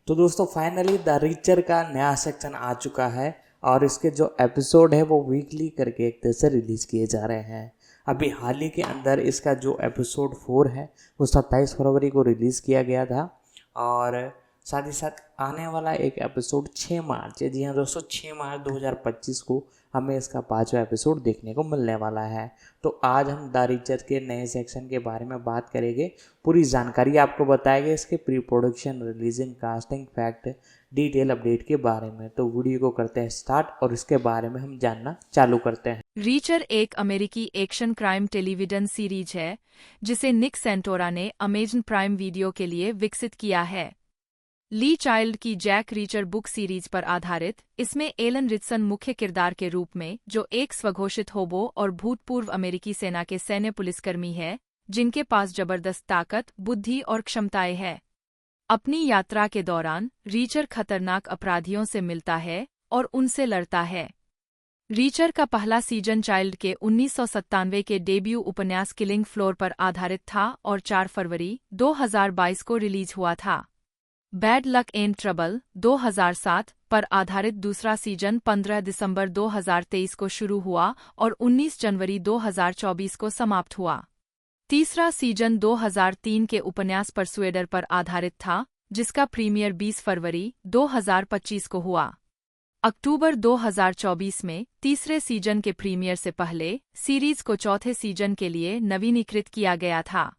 तो दोस्तों finally the richer का नया सेक्शन आ चुका है और इसके जो एपिसोड है वो वीकली करके एक तरह से रिलीज़ किए जा रहे हैं। अभी हाल ही के अंदर इसका जो एपिसोड 4 है वो 27 फरवरी को रिलीज़ किया गया था और साथ ही साथ आने वाला एक एपिसोड 6 मार्च है। जी हाँ दोस्तों, 6 मार्च 2025 को हमें इसका 5वां एपिसोड देखने को मिलने वाला है। तो आज हम द रीचर के नए सेक्शन के बारे में बात करेंगे। पूरी जानकारी आपको बताएंगे इसके pre production, releasing, casting, fact, detail update के बारे में। तो वीडियो को करते हैं स्टार्ट और इसके बारे में हम जानना चालू करते हैं। रीचर एक अमेरिकी एक्शन क्राइम टेलीविजन सीरीज है जिसे निक सेंटोरा ने अमेजन प्राइम वीडियो के लिए विकसित किया है। ली चाइल्ड की जैक रीचर बुक सीरीज पर आधारित इसमें एलन रिचसन मुख्य किरदार के रूप में, जो एक स्वघोषित होबो और भूतपूर्व अमेरिकी सेना के सैन्य पुलिसकर्मी है जिनके पास जबरदस्त ताकत, बुद्धि और क्षमताएं हैं। अपनी यात्रा के दौरान रीचर खतरनाक अपराधियों से मिलता है और उनसे लड़ता है। रीचर का पहला सीजन चाइल्ड के 1997 के डेब्यू उपन्यास किलिंग फ्लोर पर आधारित था और 4 फरवरी 2022 को रिलीज हुआ था। बैड लक एंड ट्रबल 2007 पर आधारित दूसरा सीजन 15 दिसंबर 2023 को शुरू हुआ और 19 जनवरी 2024 को समाप्त हुआ। तीसरा सीजन 2003 के उपन्यास परसुएडर पर आधारित था, जिसका प्रीमियर 20 फरवरी 2025 को हुआ। अक्टूबर 2024 में तीसरे सीजन के प्रीमियर से पहले सीरीज को चौथे सीजन के लिए नवीनीकृत किया गया था।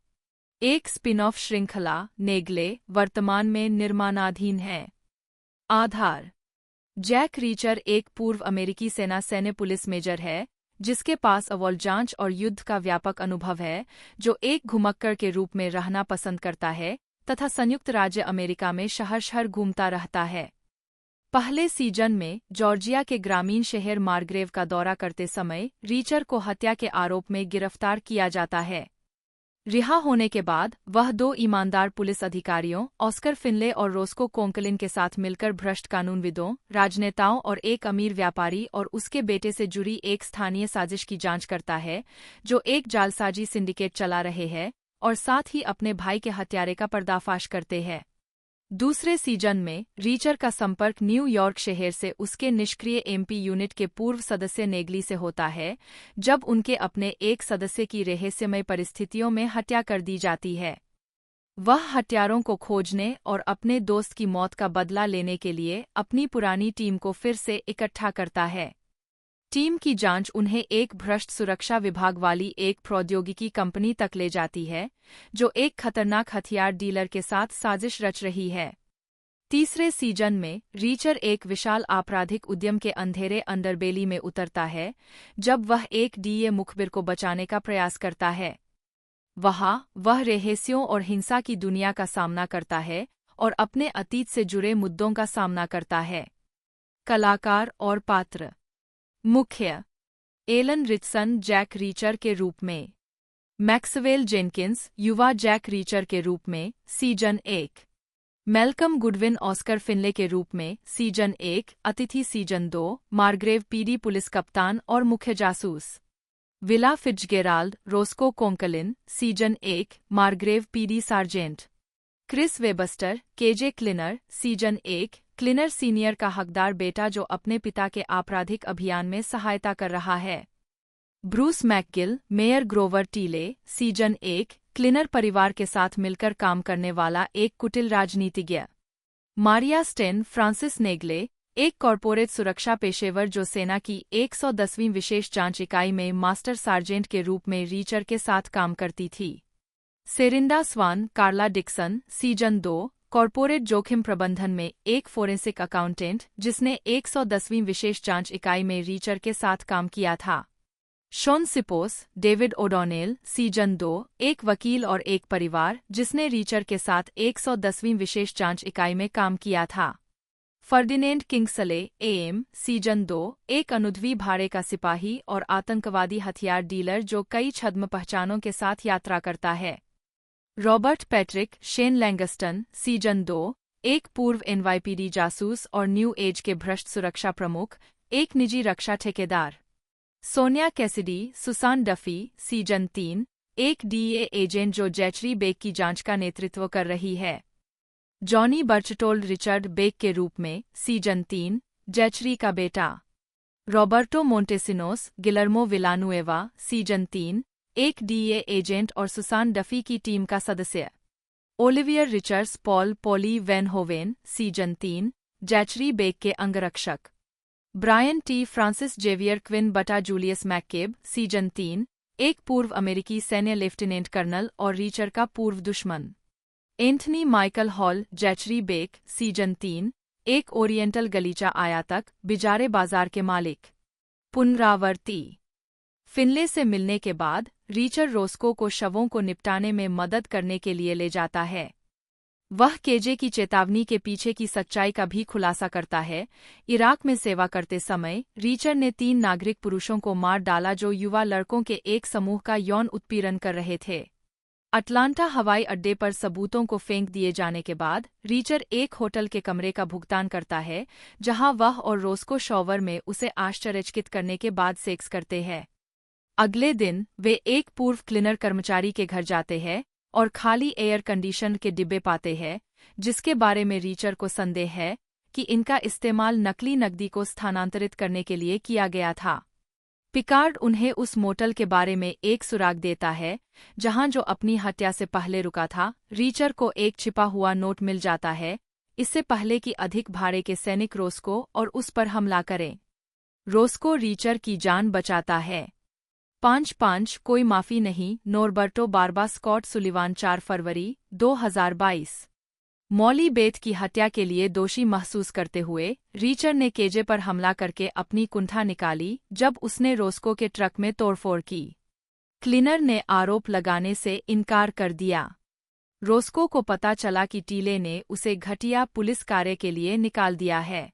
एक स्पिन ऑफ श्रृंखला नेगले वर्तमान में निर्माणाधीन है। आधार: जैक रीचर एक पूर्व अमेरिकी सेना सैन्य पुलिस मेजर है जिसके पास अव्वल जांच और युद्ध का व्यापक अनुभव है, जो एक घुमक्कड़ के रूप में रहना पसंद करता है तथा संयुक्त राज्य अमेरिका में शहर शहर घूमता रहता है। पहले सीजन में जॉर्जिया के ग्रामीण शहर मार्ग्रेव का दौरा करते समय रीचर को हत्या के आरोप में गिरफ्तार किया जाता है। रिहा होने के बाद वह 2 ईमानदार पुलिस अधिकारियों ऑस्कर फिनले और रोस्को कोंकलिन के साथ मिलकर भ्रष्ट कानूनविदों, राजनेताओं और एक अमीर व्यापारी और उसके बेटे से जुड़ी एक स्थानीय साजिश की जांच करता है, जो एक जालसाजी सिंडिकेट चला रहे हैं, और साथ ही अपने भाई के हत्यारे का पर्दाफाश करते हैं। दूसरे सीजन में रीचर का संपर्क न्यूयॉर्क शहर से उसके निष्क्रिय एमपी यूनिट के पूर्व सदस्य नेगली से होता है, जब उनके अपने एक सदस्य की रहस्यमय परिस्थितियों में हत्या कर दी जाती है। वह हत्यारों को खोजने और अपने दोस्त की मौत का बदला लेने के लिए अपनी पुरानी टीम को फिर से इकट्ठा करता है। टीम की जांच उन्हें एक भ्रष्ट सुरक्षा विभाग वाली एक प्रौद्योगिकी कंपनी तक ले जाती है, जो एक खतरनाक हथियार डीलर के साथ साजिश रच रही है। तीसरे सीजन में रीचर एक विशाल आपराधिक उद्यम के अंधेरे अंडरबेली में उतरता है, जब वह एक डीए मुखबिर को बचाने का प्रयास करता है। वहाँ वह रहस्यों और हिंसा की दुनिया का सामना करता है और अपने अतीत से जुड़े मुद्दों का सामना करता है। कलाकार और पात्र: मुख्य: एलन रिचसन जैक रीचर के रूप में, मैक्सवेल जेनकिंस युवा जैक रीचर के रूप में सीजन 1, मैल्कम गुडविन ऑस्कर फिनले के रूप में सीजन 1, अतिथि सीजन 2, मार्ग्रेव पीडी पुलिस कप्तान और मुख्य जासूस, Willa Fitzgerald Roscoe Conklin season 1, Margrave PD sergeant, Chris Webster KJ Kliner season 1, Kliner senior का हकदार बेटा जो अपने पिता के आपराधिक अभियान में सहायता कर रहा है, ब्रूस मैकगिल मेयर ग्रोवर टीले सीजन 1, क्लिनर परिवार के साथ मिलकर काम करने वाला एक कुटिल राजनीतिज्ञ, मारिया स्टेन फ्रांसिस नेगले एक कॉरपोरेट सुरक्षा पेशेवर जो सेना की 110वीं विशेष जांच इकाई में मास्टर सार्जेंट के रूप में रीचर के साथ काम करती थी, सेरिंडा स्वान कार्ला डिक्सन सीजन 2, कॉरपोरेट जोखिम प्रबंधन में एक फोरेंसिक अकाउंटेंट जिसने 110वीं विशेष जांच इकाई में रीचर के साथ काम किया था, शॉन सिपोस डेविड ओडोनेल सीजन 2, एक वकील और एक परिवार जिसने रीचर के साथ 110वीं विशेष जांच इकाई में काम किया था, फर्डिनेंड किंग्सले एएम सीजन 2, एक अनुभवी भाड़े का सिपाही और आतंकवादी हथियार डीलर जो कई छद्म पहचानों के साथ यात्रा करता है, Robert Patrick Shane Langston season 2, एक पूर्व एनवाईपीडी जासूस और न्यू एज के भ्रष्ट सुरक्षा प्रमुख, एक निजी रक्षा ठेकेदार, Sonia Cassidy Susan Duffy season 3, एक डीए एजेंट जो जैचरी बेक की जांच का नेतृत्व कर रही है। जॉनी बर्चटोल्ड रिचर्ड बेक के रूप में सीजन 3, जैचरी का बेटा। Roberto Montesinos, Guillermo Villanueva, season 3, एक डीए एजेंट और सुसान डफी की टीम का सदस्य। Olivier Richards Paul Paulie van Hoven, season 3, Zachary Beck के अंगरक्षक। Brian T Francis Xavier Quinn बटा जूलियस मैककेब, सीजन 3, एक पूर्व अमेरिकी सैन्य लेफ्टिनेंट कर्नल और रीचर का पूर्व दुश्मन। Anthony Michael Hall, Zachary Beck, season 3, एक ओरिएंटल गलीचा आयातक, बिजारे बाजार के मालिक। पुनरावर्ती। फिनले से मिलने के बाद रीचर रोस्को को शवों को निपटाने में मदद करने के लिए ले जाता है। वह केजे की चेतावनी के पीछे की सच्चाई का भी खुलासा करता है। इराक में सेवा करते समय रीचर ने 3 नागरिक पुरुषों को मार डाला जो युवा लड़कों के एक समूह का यौन उत्पीड़न कर रहे थे। अटलांटा हवाई अड्डे पर सबूतों को फेंक दिए जाने के बाद रीचर एक होटल के कमरे का भुगतान करता है, जहां वह और रोस्को शॉवर में उसे आश्चर्यचकित करने के बाद सेक्स करते हैं। अगले दिन वे एक पूर्व क्लीनर कर्मचारी के घर जाते हैं और खाली एयर कंडीशन के डिब्बे पाते हैं, जिसके बारे में रीचर को संदेह है कि इनका इस्तेमाल नकली नकदी को स्थानांतरित करने के लिए किया गया था। पिकार्ड उन्हें उस मोटल के बारे में एक सुराग देता है जहां जो अपनी हत्या से पहले रुका था। रीचर को एक छिपा हुआ नोट मिल जाता है, इससे पहले कि अधिक भाड़े के सैनिक रोस्को और उस पर हमला करें। रोस्को रीचर की जान बचाता है। 5-5 कोई माफी नहीं। नॉर्बर्टो बारबा स्कॉट सुलिवान 4 फरवरी 2022। मॉली बेथ की हत्या के लिए दोषी महसूस करते हुए रीचर ने केजे पर हमला करके अपनी कुंठा निकाली जब उसने रोस्को के ट्रक में तोड़फोड़ की। क्लीनर ने आरोप लगाने से इनकार कर दिया। रोस्को को पता चला कि टीले ने उसे घटिया पुलिस कार्य के लिए निकाल दिया है।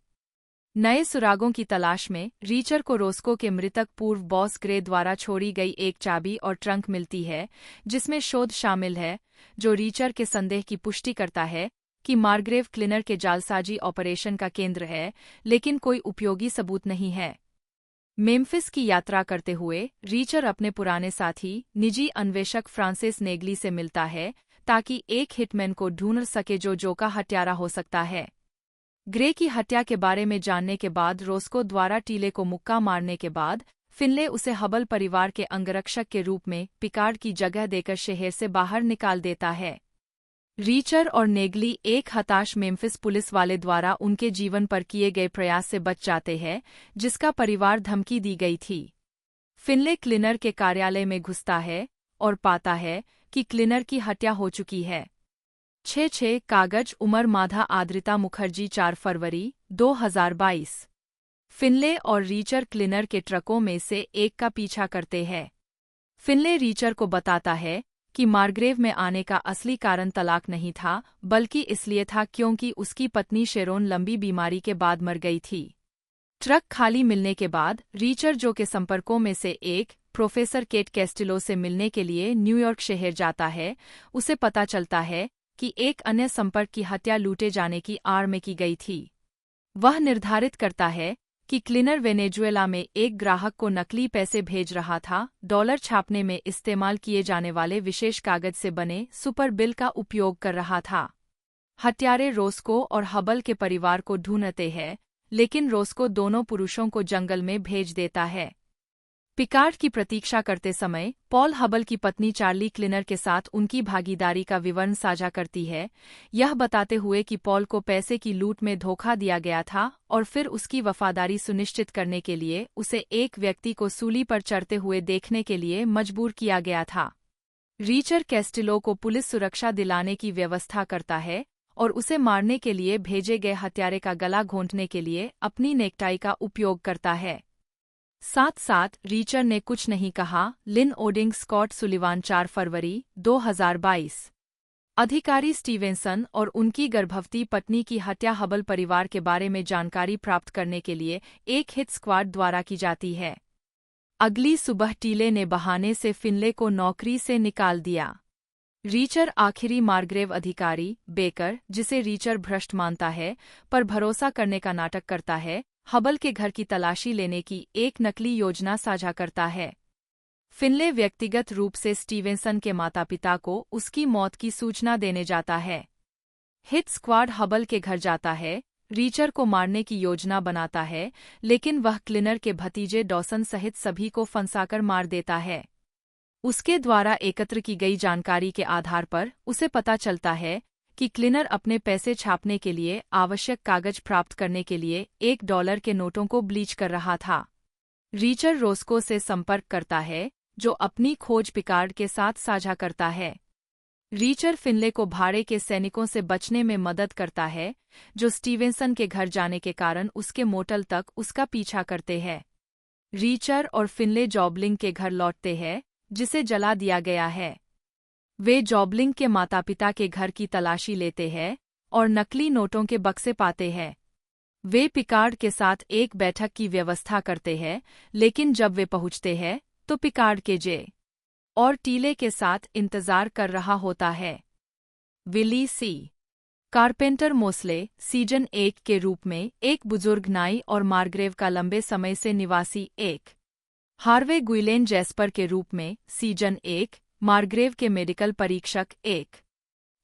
नए सुरागों की तलाश में रीचर को रोस्को के मृतक पूर्व बॉस ग्रे द्वारा छोड़ी गई एक चाबी और ट्रंक मिलती है, जिसमें शोध शामिल है, जो रीचर के संदेह की पुष्टि करता है कि मार्ग्रेव क्लीनर के जालसाजी ऑपरेशन का केंद्र है, लेकिन कोई उपयोगी सबूत नहीं है। मेम्फिस की यात्रा करते हुए रीचर अपने पुराने साथी निजी अन्वेषक फ्रांसिस नेगली से मिलता है ताकि एक हिटमैन को ढूंढ सके जो का हत्यारा हो सकता है। ग्रे की हत्या के बारे में जानने के बाद रोस्को द्वारा टीले को मुक्का मारने के बाद फिनले उसे हबल परिवार के अंगरक्षक के रूप में पिकार्ड की जगह देकर शहर से बाहर निकाल देता है। रीचर और नेगली एक हताश मेम्फिस पुलिस वाले द्वारा उनके जीवन पर किए गए प्रयास से बच जाते हैं, जिसका परिवार धमकी दी गई थी। फिनले क्लीनर के कार्यालय में घुसता है और पाता है कि क्लीनर की हत्या हो चुकी है। 6 कागज उमर माधा आद्रिता मुखर्जी 4 फरवरी 2022। फिनले और रीचर क्लीनर के ट्रकों में से एक का पीछा करते हैं। फिनले रीचर को बताता है कि मार्ग्रेव में आने का असली कारण तलाक नहीं था, बल्कि इसलिए था क्योंकि उसकी पत्नी शेरोन लंबी बीमारी के बाद मर गई थी। ट्रक खाली मिलने के बाद रीचर जो के संपर्कों में से एक प्रोफेसर केट कैस्टिलो से मिलने के लिए न्यूयॉर्क शहर जाता है। उसे पता चलता है कि एक अन्य संपर्क की हत्या लूटे जाने की आड़ में की गई थी। वह निर्धारित करता है कि क्लीनर वेनेजुएला में एक ग्राहक को नकली पैसे भेज रहा था, डॉलर छापने में इस्तेमाल किए जाने वाले विशेष कागज से बने सुपर बिल का उपयोग कर रहा था। हत्यारे रोस्को और हबल के परिवार को ढूंढते हैं, लेकिन रोस्को दोनों पुरुषों को जंगल में भेज देता है। पिकार्ड की प्रतीक्षा करते समय पॉल हबल की पत्नी चार्ली क्लीनर के साथ उनकी भागीदारी का विवरण साझा करती है, यह बताते हुए कि पॉल को पैसे की लूट में धोखा दिया गया था और फिर उसकी वफादारी सुनिश्चित करने के लिए उसे एक व्यक्ति को सूली पर चढ़ते हुए देखने के लिए मजबूर किया गया था। रीचर कैस्टिलो को पुलिस सुरक्षा दिलाने की व्यवस्था करता है और उसे मारने के लिए भेजे गए हत्यारे का गला घोंटने के लिए अपनी नेकटाई का उपयोग करता है। साथ रीचर ने कुछ नहीं कहा। लिन ओडिंग स्कॉट सुलिवान 4 फरवरी 2022। अधिकारी स्टीवेंसन और उनकी गर्भवती पत्नी की हत्या हबल परिवार के बारे में जानकारी प्राप्त करने के लिए एक हिट स्क्वाड द्वारा की जाती है। अगली सुबह टीले ने बहाने से फिनले को नौकरी से निकाल दिया। रीचर आखिरी मार्ग्रेव अधिकारी बेकर, जिसे रीचर भ्रष्ट मानता है, पर भरोसा करने का नाटक करता है, हबल के घर की तलाशी लेने की एक नकली योजना साझा करता है। फिनले व्यक्तिगत रूप से स्टीवेंसन के माता-पिता को उसकी मौत की सूचना देने जाता है। हिट स्क्वाड हबल के घर जाता है, रीचर को मारने की योजना बनाता है, लेकिन वह क्लिनर के भतीजे डॉसन सहित सभी को फंसाकर मार देता है। उसके द्वारा एकत्र की गई जानकारी के आधार पर उसे पता चलता है कि क्लिनर अपने पैसे छापने के लिए आवश्यक कागज प्राप्त करने के लिए $1 के नोटों को ब्लीच कर रहा था। रीचर रोस्को से संपर्क करता है, जो अपनी खोज पिकार्ड के साथ साझा करता है। रीचर फिनले को भाड़े के सैनिकों से बचने में मदद करता है, जो स्टीवेंसन के घर जाने के कारण उसके मोटल तक उसका पीछा करते हैं। रीचर और फिनले जॉबलिंग के घर लौटते हैं, जिसे जला दिया गया है। वे जॉबलिंग के माता-पिता के घर की तलाशी लेते हैं और नकली नोटों के बक्से पाते हैं। वे पिकार्ड के साथ एक बैठक की व्यवस्था करते हैं, लेकिन जब वे पहुंचते हैं तो पिकार्ड के जे और टीले के साथ इंतजार कर रहा होता है। विली सी कारपेंटर मोस्ले सीजन 1 के रूप में एक बुजुर्ग नाई और मार्ग्रेव का लंबे समय से निवासी एक हार्वे गुइलेन जैस्पर के रूप में सीजन 1 मार्ग्रेव के मेडिकल परीक्षक एक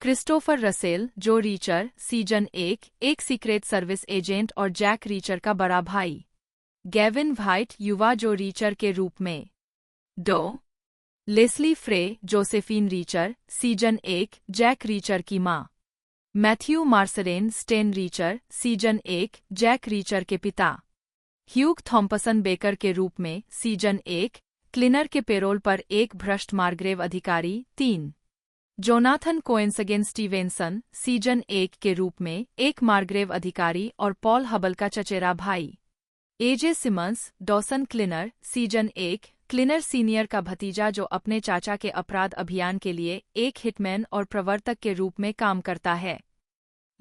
क्रिस्टोफर रसेल जो रीचर सीजन 1 एक सीक्रेट सर्विस एजेंट और जैक रीचर का बड़ा भाई। गैविन व्हाइट युवा जो रीचर के रूप में डो Lesley Fray Josephine Reacher season 1 Jack Reacher की मां। Matthew Marsden Stan Reacher season 1 Jack Reacher के पिता। ह्यूग थॉम्पसन बेकर के रूप में सीजन 1 क्लिनर के पेरोल पर एक भ्रष्ट मार्ग्रेव अधिकारी 3। जोनाथन कोएन्सगेन स्टीवेंसन सीजन 1 के रूप में एक मार्ग्रेव अधिकारी और पॉल हबल का चचेरा भाई। AJ Simmons Dawson Kliner season 1 Kliner senior का भतीजा जो अपने चाचा के अपराध अभियान के लिए एक हिटमैन और प्रवर्तक के रूप में काम करता है।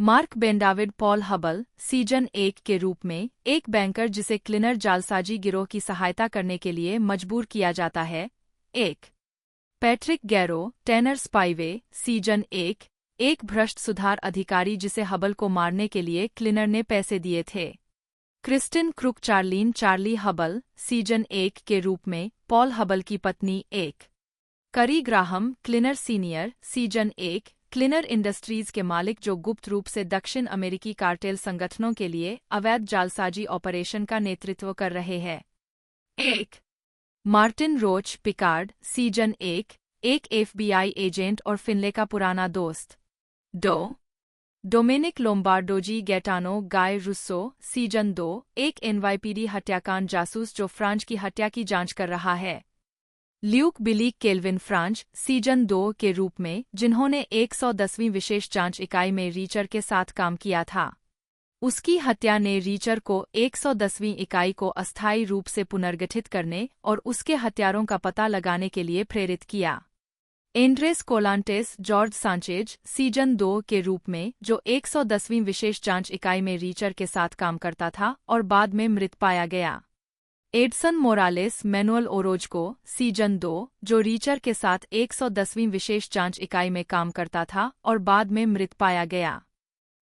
मार्क बेंडाविड पॉल हबल सीजन 1 के रूप में एक बैंकर जिसे क्लिनर जालसाजी गिरोह की सहायता करने के लिए मजबूर किया जाता है। एक पैट्रिक गैरो टेनर स्पाइवे सीजन 1 एक भ्रष्ट सुधार अधिकारी जिसे हबल को मारने के लिए क्लिनर ने पैसे दिए थे। Kristin Kreuk Charlene Charlie Hubble season 1 के रूप में पॉल हबल की पत्नी एक करी Graham cleaner senior season 1 cleaner industries के मालिक जो गुप्त रूप से दक्षिण अमेरिकी कार्टेल संगठनों के लिए अवैध जालसाजी ऑपरेशन का नेतृत्व कर रहे हैं। एक मार्टिन रोच पिकार्ड सीजन 1 एक FBI एजेंट और फिनले का पुराना दोस्त। डोमिनिक लोम्बार्डोजी गैटानो गाय रुस्सो सीजन 2 एक NYPD हत्याकांड जासूस जो फ्रांच की हत्या की जांच कर रहा है। ल्यूक बिली केल्विन फ्रांच सीजन 2 के रूप में जिन्होंने 110वीं विशेष जांच इकाई में रीचर के साथ काम किया था। उसकी हत्या ने रीचर को 110वीं इकाई को अस्थायी रूप से पुनर्गठित करने और उसके हत्यारों का पता लगाने के लिए प्रेरित किया। एंड्रेस कोलांटेस जॉर्ज सांचेज सीजन 2 के रूप में जो 110वीं विशेष जांच इकाई में रीचर के साथ काम करता था और बाद में मृत पाया गया। एडसन मोरालेस मैनुअल ओरोजको सीजन 2 जो रीचर के साथ 110वीं विशेष जांच इकाई में काम करता था और बाद में मृत पाया गया।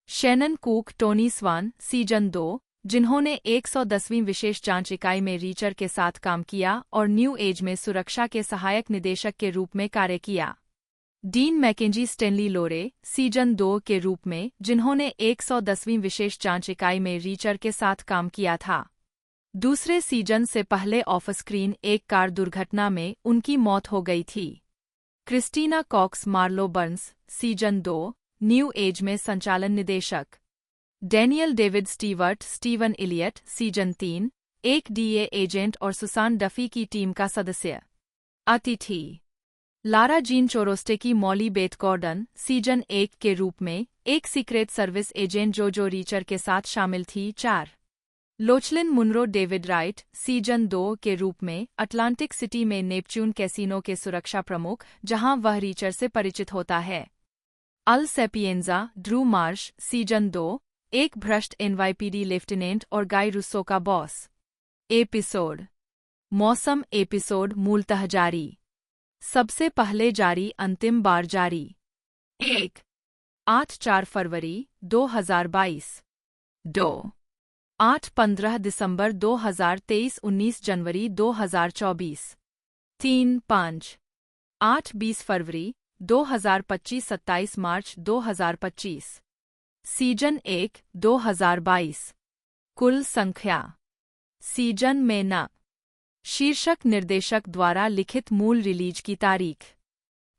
शैनन कूक टोनी स्वान सीजन 2 जिन्होंने 110वीं विशेष जांच इकाई में रीचर के साथ काम किया और न्यू एज में सुरक्षा के सहायक निदेशक के रूप में कार्य किया। डीन मैकेंजी स्टेनली लोरे सीजन 2 के रूप में जिन्होंने 110वीं विशेष जांच इकाई में रीचर के साथ काम किया था। दूसरे सीजन से पहले ऑफ स्क्रीन एक कार दुर्घटना में उनकी मौत हो गई थी। Christina Cox Marlowe Burns season 2 new age में संचालन निदेशक। Daniel David Stewart Steven Elliott season 3 एक DA एजेंट और सुसान डफी की टीम का सदस्य। अतिथि Lara Jean Chorostecki Molly Beth Gordon season 1 के रूप में एक सीक्रेट सर्विस एजेंट जो रीचर के साथ शामिल थी। 4 Lochlyn Munro David Wright season 2 के रूप में अटलांटिक सिटी में नेपच्यून कैसीनो के सुरक्षा प्रमुख जहां वह रीचर से परिचित होता है। अल सेपिएंजा ड्रू मार्श सीजन 2 एक भ्रष्ट NYPD लेफ्टिनेंट और गाय रुस्सो का बॉस। एपिसोड मौसम एपिसोड मूलतः जारी। सबसे पहले जारी अंतिम बार जारी। 1 8-4 फरवरी 2022 2 8-15 दिसंबर 2023 19 जनवरी 2024 3-5 8-20 फरवरी 2025 27 मार्च 2025 सीजन 1 2022। कुल संख्या। सीजन में न। शीर्षक निर्देशक द्वारा लिखित मूल रिलीज की तारीख।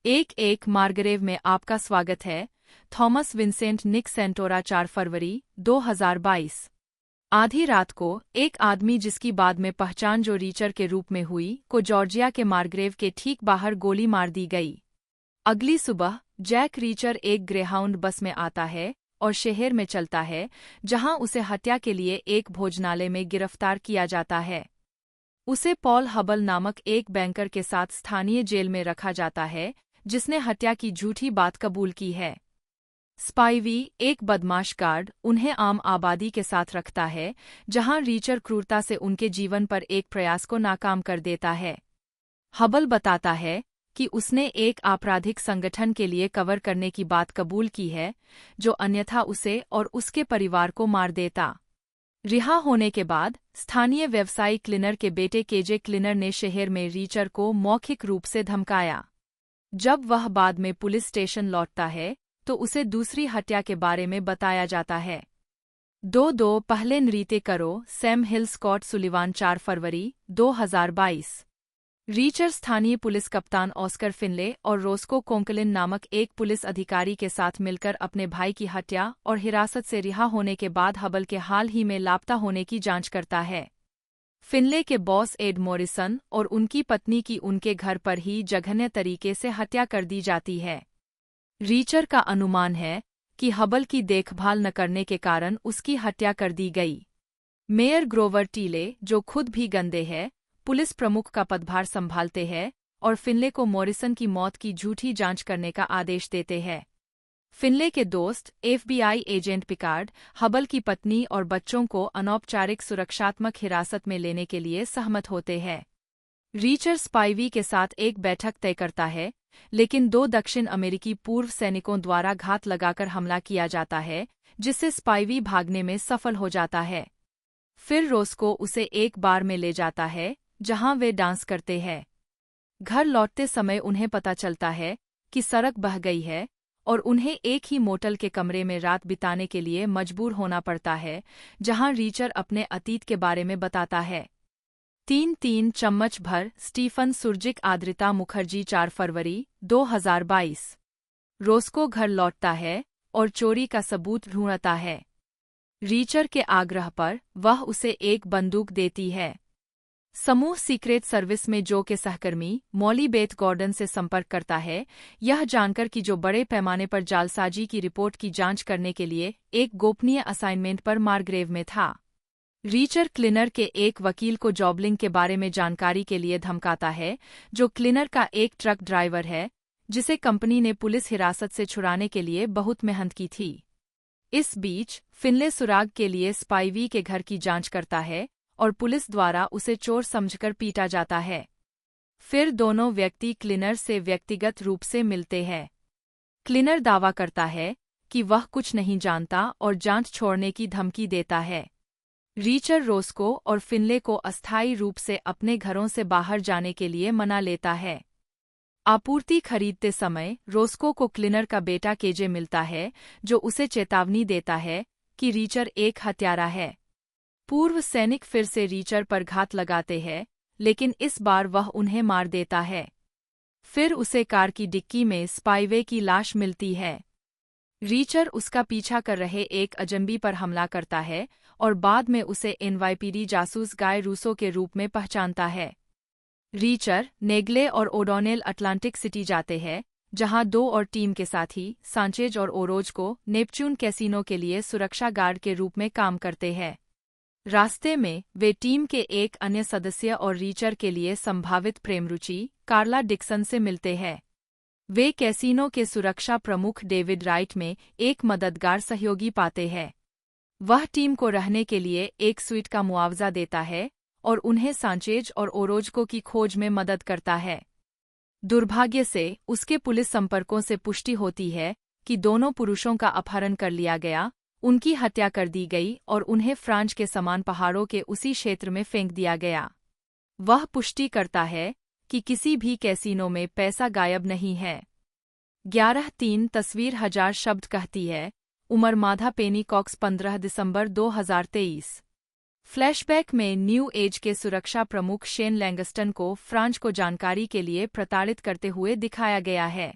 1 मार्गरेव में आपका स्वागत है। थॉमस विंसेंट निक सेंटोरा 4 फरवरी 2022। आधी रात को एक आदमी जिसकी बाद में पहचान जो रीचर के रूप में हुई को जॉर्जिया के मार्गरेव के ठीक बाहर गोली मार दी गई। अगली सुबह जैक रीचर एक ग्रेहाउंड बस में आता है और शहर में चलता है, जहां उसे हत्या के लिए एक भोजनालय में गिरफ्तार किया जाता है। उसे पॉल हबल नामक एक बैंकर के साथ स्थानीय जेल में रखा जाता है, जिसने हत्या की झूठी बात कबूल की है। स्पाइवी, एक बदमाश गार्ड, उन्हें आम आबादी के साथ रखता है, जहां रीचर क्रूरता से उनके जीवन पर एक प्रयास को नाकाम कर देता है। हबल बताता है कि उसने एक आपराधिक संगठन के लिए कवर करने की बात कबूल की है, जो अन्यथा उसे और उसके परिवार को मार देता। रिहा होने के बाद स्थानीय व्यवसायी क्लिनर के बेटे केजे क्लिनर ने शहर में रीचर को मौखिक रूप से धमकाया। जब वह बाद में पुलिस स्टेशन लौटता है तो उसे दूसरी हत्या के बारे में बताया जाता है। 2 पहले नृत्य करो। सैम हिल स्कॉट सुलिवान 4 फरवरी 2022। रीचर स्थानीय पुलिस कप्तान ऑस्कर फिनले और रोस्को कोंकलिन नामक एक पुलिस अधिकारी के साथ मिलकर अपने भाई की हत्या और हिरासत से रिहा होने के बाद हबल के हाल ही में लापता होने की जांच करता है। फिनले के बॉस एड मॉरिसन और उनकी पत्नी की उनके घर पर ही जघन्य तरीके से हत्या कर दी जाती है। रीचर का अनुमान है कि हबल की देखभाल न करने के कारण उसकी हत्या कर दी गई। मेयर ग्रोवर टीले, जो खुद भी गंदे हैं, पुलिस प्रमुख का पदभार संभालते हैं और फिनले को मॉरिसन की मौत की झूठी जांच करने का आदेश देते हैं। फिनले के दोस्त FBI एजेंट पिकार्ड हबल की पत्नी और बच्चों को अनौपचारिक सुरक्षात्मक हिरासत में लेने के लिए सहमत होते हैं। रीचर स्पाइवी के साथ एक बैठक तय करता है, लेकिन 2 दक्षिण अमेरिकी पूर्व सैनिकों द्वारा घात लगाकर हमला किया जाता है, जिससे स्पाइवी भागने में सफल हो जाता है। फिर रोस्को उसे एक बार में ले जाता है, जहां वे डांस करते हैं। घर लौटते समय उन्हें पता चलता है कि सड़क बह गई है और उन्हें एक ही मोटल के कमरे में रात बिताने के लिए मजबूर होना पड़ता है, जहां रीचर अपने अतीत के बारे में बताता है। 3 चम्मच भर। स्टीफन सुरजिक आद्रिता मुखर्जी 4 फरवरी 2022। रोस्को घर लौटता है और चोरी का सबूत ढूंढता है। रीचर के आग्रह पर वह उसे एक बंदूक देती है। समूह सीक्रेट सर्विस में जो के सहकर्मी मॉली बेथ गॉर्डन से संपर्क करता है, यह जानकर कि जो बड़े पैमाने पर जालसाजी की रिपोर्ट की जांच करने के लिए एक गोपनीय असाइनमेंट पर मार्गरेव में था। रीचर क्लिनर के एक वकील को जॉबलिंग के बारे में जानकारी के लिए धमकाता है, जो क्लिनर का एक ट्रक ड्राइवर है, जिसे कंपनी ने पुलिस हिरासत से छुड़ाने के लिए बहुत मेहनत की थी। इस बीच फिनले सुराग के लिए स्पाइवी के घर की जांच करता है और पुलिस द्वारा उसे चोर समझकर पीटा जाता है। फिर दोनों व्यक्ति क्लिनर से व्यक्तिगत रूप से मिलते हैं। क्लिनर दावा करता है कि वह कुछ नहीं जानता और जांच छोड़ने की धमकी देता है। रीचर रोस्को और फिनले को अस्थायी रूप से अपने घरों से बाहर जाने के लिए मना लेता है। आपूर्ति खरीदते समय रोस्को को क्लिनर का बेटा केजे मिलता है, जो उसे चेतावनी देता है कि रीचर एक हत्यारा है। पूर्व सैनिक फिर से रीचर पर घात लगाते हैं, लेकिन इस बार वह उन्हें मार देता है। फिर उसे कार की डिक्की में स्पाइवे की लाश मिलती है। रीचर उसका पीछा कर रहे एक अजनबी पर हमला करता है और बाद में उसे NYPD जासूस गाय रूसो के रूप में पहचानता है। रीचर, नेग्ले और ओडोनेल अटलांटिक सिटी जाते हैं, जहां 2 और टीम के साथी सांचेज और ओरोज को नेपच्यून कैसीनो के लिए सुरक्षा गार्ड के रूप में काम करते हैं। रास्ते में वे टीम के एक अन्य सदस्य और रीचर के लिए संभावित प्रेमरुचि कार्ला डिक्सन से मिलते हैं। वे कैसीनो के सुरक्षा प्रमुख डेविड राइट में एक मददगार सहयोगी पाते हैं। वह टीम को रहने के लिए एक स्वीट का मुआवजा देता है और उन्हें सांचेज और ओरोजको की खोज में मदद करता है। दुर्भाग्य से उसके पुलिस संपर्कों से पुष्टि होती है कि दोनों पुरुषों का अपहरण कर लिया गया, उनकी हत्या कर दी गई और उन्हें फ्रांस के समान पहाड़ों के उसी क्षेत्र में फेंक दिया गया। वह पुष्टि करता है कि किसी भी कैसीनो में पैसा गायब नहीं है। 11:03 तस्वीर 1000 शब्द कहती है उमर माधा पेनी कॉक्स 15 दिसंबर 2023। फ्लैशबैक में न्यू एज के सुरक्षा प्रमुख शेन लैंगस्टन को फ्रांच को जानकारी के लिए प्रताड़ित करते हुए दिखाया गया है।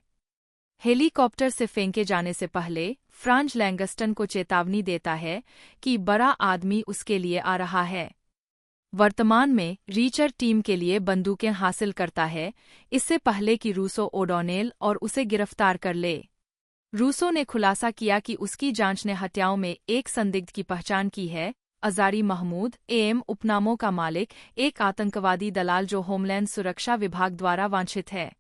हेलीकॉप्टर से फेंके जाने से पहले फ्रांच लैंगस्टन को चेतावनी देता है कि बड़ा आदमी उसके लिए आ रहा है। वर्तमान में रीचर टीम के लिए बंदूकें हासिल करता है, इससे पहले कि रूसो ओडोनेल और उसे गिरफ्तार कर ले। रूसो ने खुलासा किया कि उसकी जांच ने हत्याओं में एक संदिग्ध की पहचान की है, अजारी महमूद एएम उपनामों का मालिक, एक आतंकवादी दलाल जो होमलैंड सुरक्षा विभाग द्वारा वांछित है।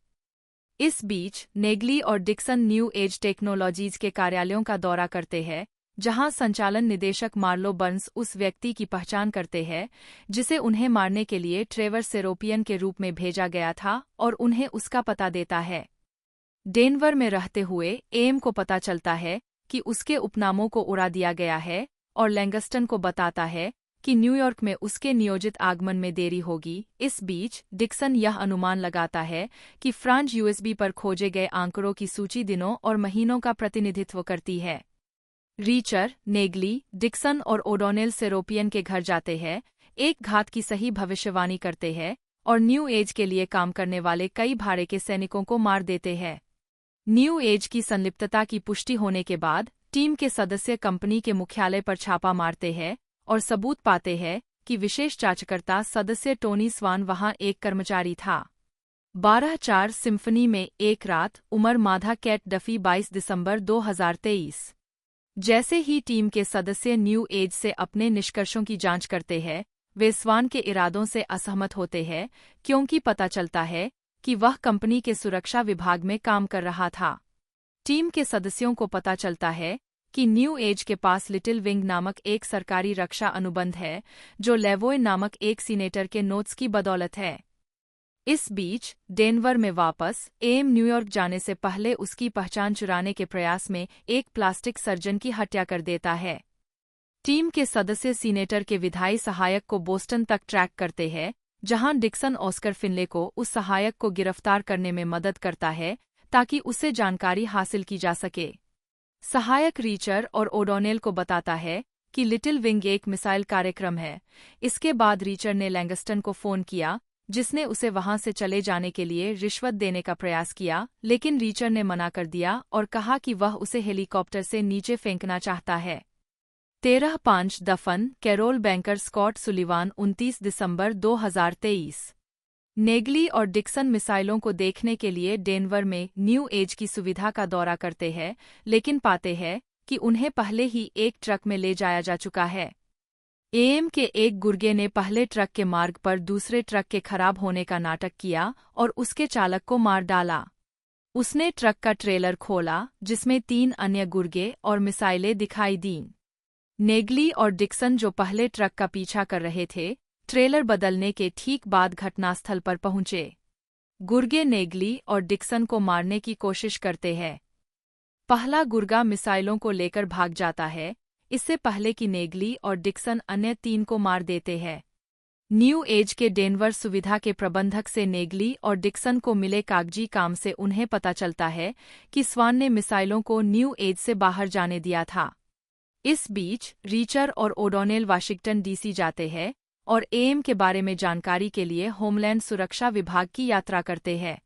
इस बीच नेग्ली और डिक्सन न्यू एज टेक्नोलॉजीज के कार्यालयों का दौरा करते हैं, जहां संचालन निदेशक मार्लो बर्न्स उस व्यक्ति की पहचान करते हैं जिसे उन्हें मारने के लिए ट्रेवर सेरोपियन के रूप में भेजा गया था और उन्हें उसका पता देता है। डेनवर में रहते हुए एम को पता चलता है कि उसके उपनामों को उड़ा दिया गया है और लैंगस्टन को बताता है कि न्यूयॉर्क में उसके नियोजित आगमन में देरी होगी। इस बीच डिक्सन यह अनुमान लगाता है कि फ्रांच यूएसबी पर खोजे गए आंकड़ों की सूची दिनों और महीनों का प्रतिनिधित्व करती है। रीचर, नेग्ली, डिक्सन और ओडोनेल सेरोपियन के घर जाते हैं, एक घात की सही भविष्यवाणी करते हैं और न्यू एज के लिए काम करने वाले कई भाड़े के सैनिकों को मार देते हैं। न्यू एज की संलिप्तता की पुष्टि होने के बाद टीम के सदस्य कंपनी के मुख्यालय पर छापा मारते हैं और सबूत पाते हैं कि विशेष जांचकर्ता सदस्य टोनी स्वान वहां एक कर्मचारी था। 12-4 सिम्फनी में एक रात, उमर माधा कैट डफी 22 दिसंबर 2023। जैसे ही टीम के सदस्य न्यू एज से अपने निष्कर्षों की जांच करते हैं, वे स्वान के इरादों से असहमत होते हैं क्योंकि पता चलता है कि वह कंपनी के सुरक्षा विभाग में काम कर रहा था। टीम के सदस्यों को पता चलता है कि न्यू एज के पास लिटिल विंग नामक एक सरकारी रक्षा अनुबंध है जो लेवोय नामक एक सीनेटर के नोट्स की बदौलत है। इस बीच डेनवर में वापस एम न्यूयॉर्क जाने से पहले उसकी पहचान चुराने के प्रयास में एक प्लास्टिक सर्जन की हत्या कर देता है। टीम के सदस्य सीनेटर के विधायी सहायक को बोस्टन तक ट्रैक करते हैं, जहां डिक्सन ऑस्कर फिनले को उस सहायक को गिरफ्तार करने में मदद करता है ताकि उससे जानकारी हासिल की जा सके। सहायक रीचर और ओडोनेल को बताता है कि लिटिल विंग एक मिसाइल कार्यक्रम है। इसके बाद रीचर ने लैंगस्टन को फोन किया, जिसने उसे वहां से चले जाने के लिए रिश्वत देने का प्रयास किया, लेकिन रीचर ने मना कर दिया और कहा कि वह उसे हेलीकॉप्टर से नीचे फेंकना चाहता है। 13-5 दफन कैरोल बैंकर स्कॉट सुलिवान 29 दिसंबर 2023। नेग्ली और डिक्सन मिसाइलों को देखने के लिए डेनवर में न्यू एज की सुविधा का दौरा करते हैं, लेकिन पाते हैं कि उन्हें पहले ही एक ट्रक में ले जाया जा चुका है। एएम के एक गुर्गे ने पहले ट्रक के मार्ग पर दूसरे ट्रक के खराब होने का नाटक किया और उसके चालक को मार डाला। उसने ट्रक का ट्रेलर खोला, जिसमें 3 अन्य गुर्गे और मिसाइलें दिखाई दीं। नेग्ली और डिक्सन, जो पहले ट्रक का पीछा कर रहे थे, ट्रेलर बदलने के ठीक बाद घटनास्थल पर पहुंचे। गुर्गे नेग्ली और डिक्सन को मारने की कोशिश करते हैं। पहला गुर्गा मिसाइलों को लेकर भाग जाता है, इससे पहले कि नेग्ली और डिक्सन अन्य 3 को मार देते हैं। न्यू एज के डेनवर सुविधा के प्रबंधक से नेग्ली और डिक्सन को मिले कागजी काम से उन्हें पता चलता है कि स्वान ने मिसाइलों को न्यू एज से बाहर जाने दिया था। इस बीच रीचर और ओडोनेल वाशिंगटन डीसी जाते हैं और एएम के बारे में जानकारी के लिए होमलैंड सुरक्षा विभाग की यात्रा करते हैं।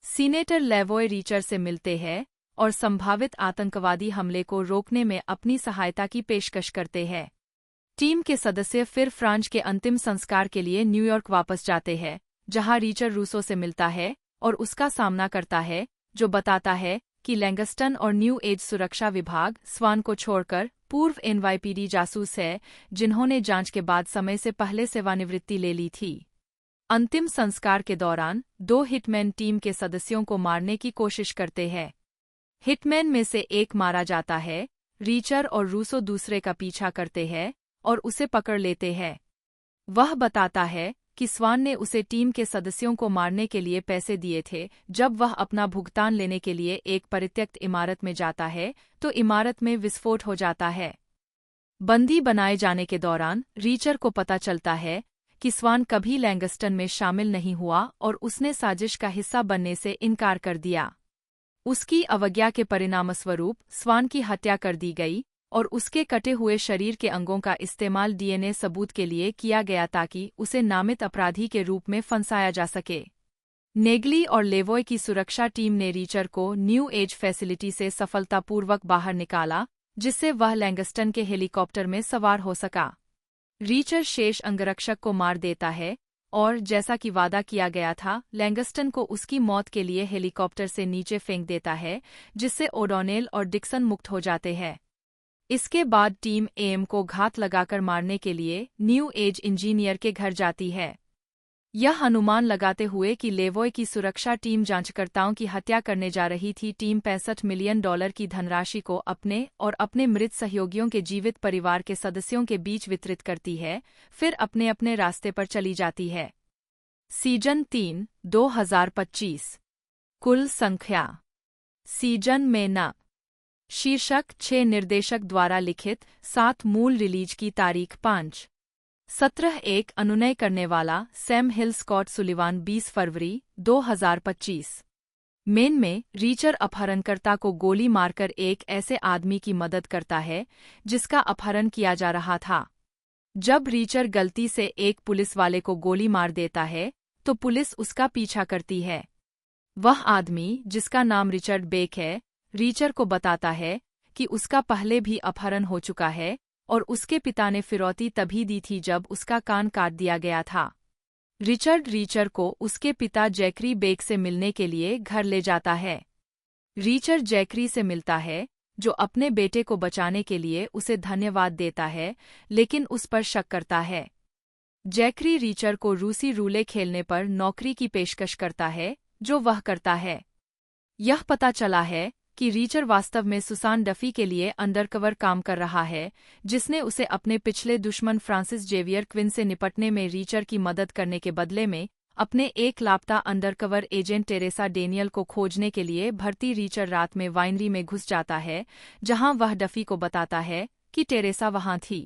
सीनेटर लेवोय रीचर से मिलते हैं और संभावित आतंकवादी हमले को रोकने में अपनी सहायता की पेशकश करते हैं। टीम के सदस्य फिर फ्रांच के अंतिम संस्कार के लिए न्यूयॉर्क वापस जाते हैं, जहां रीचर रूसो से मिलता है और उसका सामना करता है, जो बताता है कि लैंगस्टन और न्यू एज सुरक्षा विभाग स्वान को छोड़कर पूर्व एनवाईपीडी जासूस है, जिन्होंने जांच के बाद समय से पहले सेवानिवृत्ति ले ली थी। अंतिम संस्कार के दौरान 2 हिटमैन टीम के सदस्यों को मारने की कोशिश करते हैं। हिटमैन में से एक मारा जाता है। रीचर और रूसो दूसरे का पीछा करते हैं और उसे पकड़ लेते हैं। वह बताता है कि स्वान ने उसे टीम के सदस्यों को मारने के लिए पैसे दिए थे। जब वह अपना भुगतान लेने के लिए एक परित्यक्त इमारत में जाता है, तो इमारत में विस्फोट हो जाता है। बंदी बनाए जाने के दौरान रीचर को पता चलता है कि स्वान कभी लैंगस्टन में शामिल नहीं हुआ और उसने साजिश का हिस्सा बनने से इनकार कर दिया। उसकी अवज्ञा के परिणामस्वरूप स्वान की हत्या कर दी गई और उसके कटे हुए शरीर के अंगों का इस्तेमाल डीएनए सबूत के लिए किया गया ताकि उसे नामित अपराधी के रूप में फंसाया जा सके। नेग्ली और लेवॉय की सुरक्षा टीम ने रीचर को न्यू एज फैसिलिटी से सफलतापूर्वक बाहर निकाला, जिससे वह लैंगस्टन के हेलीकॉप्टर में सवार हो सका। रीचर शेष अंगरक्षक को मार देता है और जैसा कि वादा किया गया था, लैंगस्टन को उसकी मौत के लिए हेलीकॉप्टर से नीचे फेंक देता है, जिससे ओडोनेल और डिक्सन मुक्त हो जाते हैं। इसके बाद टीम एम को घात लगाकर मारने के लिए न्यू एज इंजीनियर के घर जाती है। यह अनुमान लगाते हुए कि लेवॉय की सुरक्षा टीम जांचकर्ताओं की हत्या करने जा रही थी, टीम $65 मिलियन की धनराशि को अपने और अपने मृत सहयोगियों के जीवित परिवार के सदस्यों के बीच वितरित करती है, फिर अपने अपने रास्ते पर चली जाती है। सीजन 3, 2025। कुल संख्या। सीजन में न शीर्षक 6 निर्देशक द्वारा लिखित 7 मूल रिलीज की तारीख 5/17 एक अनुनय करने वाला सैम हिल स्कॉट सुलिवान 20 फरवरी 2025। मेन में रीचर अपहरणकर्ता को गोली मारकर एक ऐसे आदमी की मदद करता है जिसका अपहरण किया जा रहा था। जब रीचर गलती से एक पुलिस वाले को गोली मार देता है तो पुलिस उसका पीछा करती है। वह आदमी, जिसका नाम रिचर्ड बेक है, रीचर को बताता है कि उसका पहले भी अपहरण हो चुका है और उसके पिता ने फिरौती तभी दी थी जब उसका कान काट दिया गया था। रिचर्ड रीचर को उसके पिता जैकरी बेक से मिलने के लिए घर ले जाता है। रीचर जैकरी से मिलता है, जो अपने बेटे को बचाने के लिए उसे धन्यवाद देता है, लेकिन उस पर शक करता है। जैकरी रीचर को रूसी रूले खेलने पर नौकरी की पेशकश करता है, जो वह करता है। यह पता चला है कि रीचर वास्तव में सुसान डफी के लिए अंडरकवर काम कर रहा है, जिसने उसे अपने पिछले दुश्मन फ्रांसिस जेवियर क्विन से निपटने में रीचर की मदद करने के बदले में अपने एक लापता अंडरकवर एजेंट टेरेसा डेनियल को खोजने के लिए भर्ती। रीचर रात में वाइनरी में घुस जाता है, जहां वह डफी को बताता है कि टेरेसा वहां थी।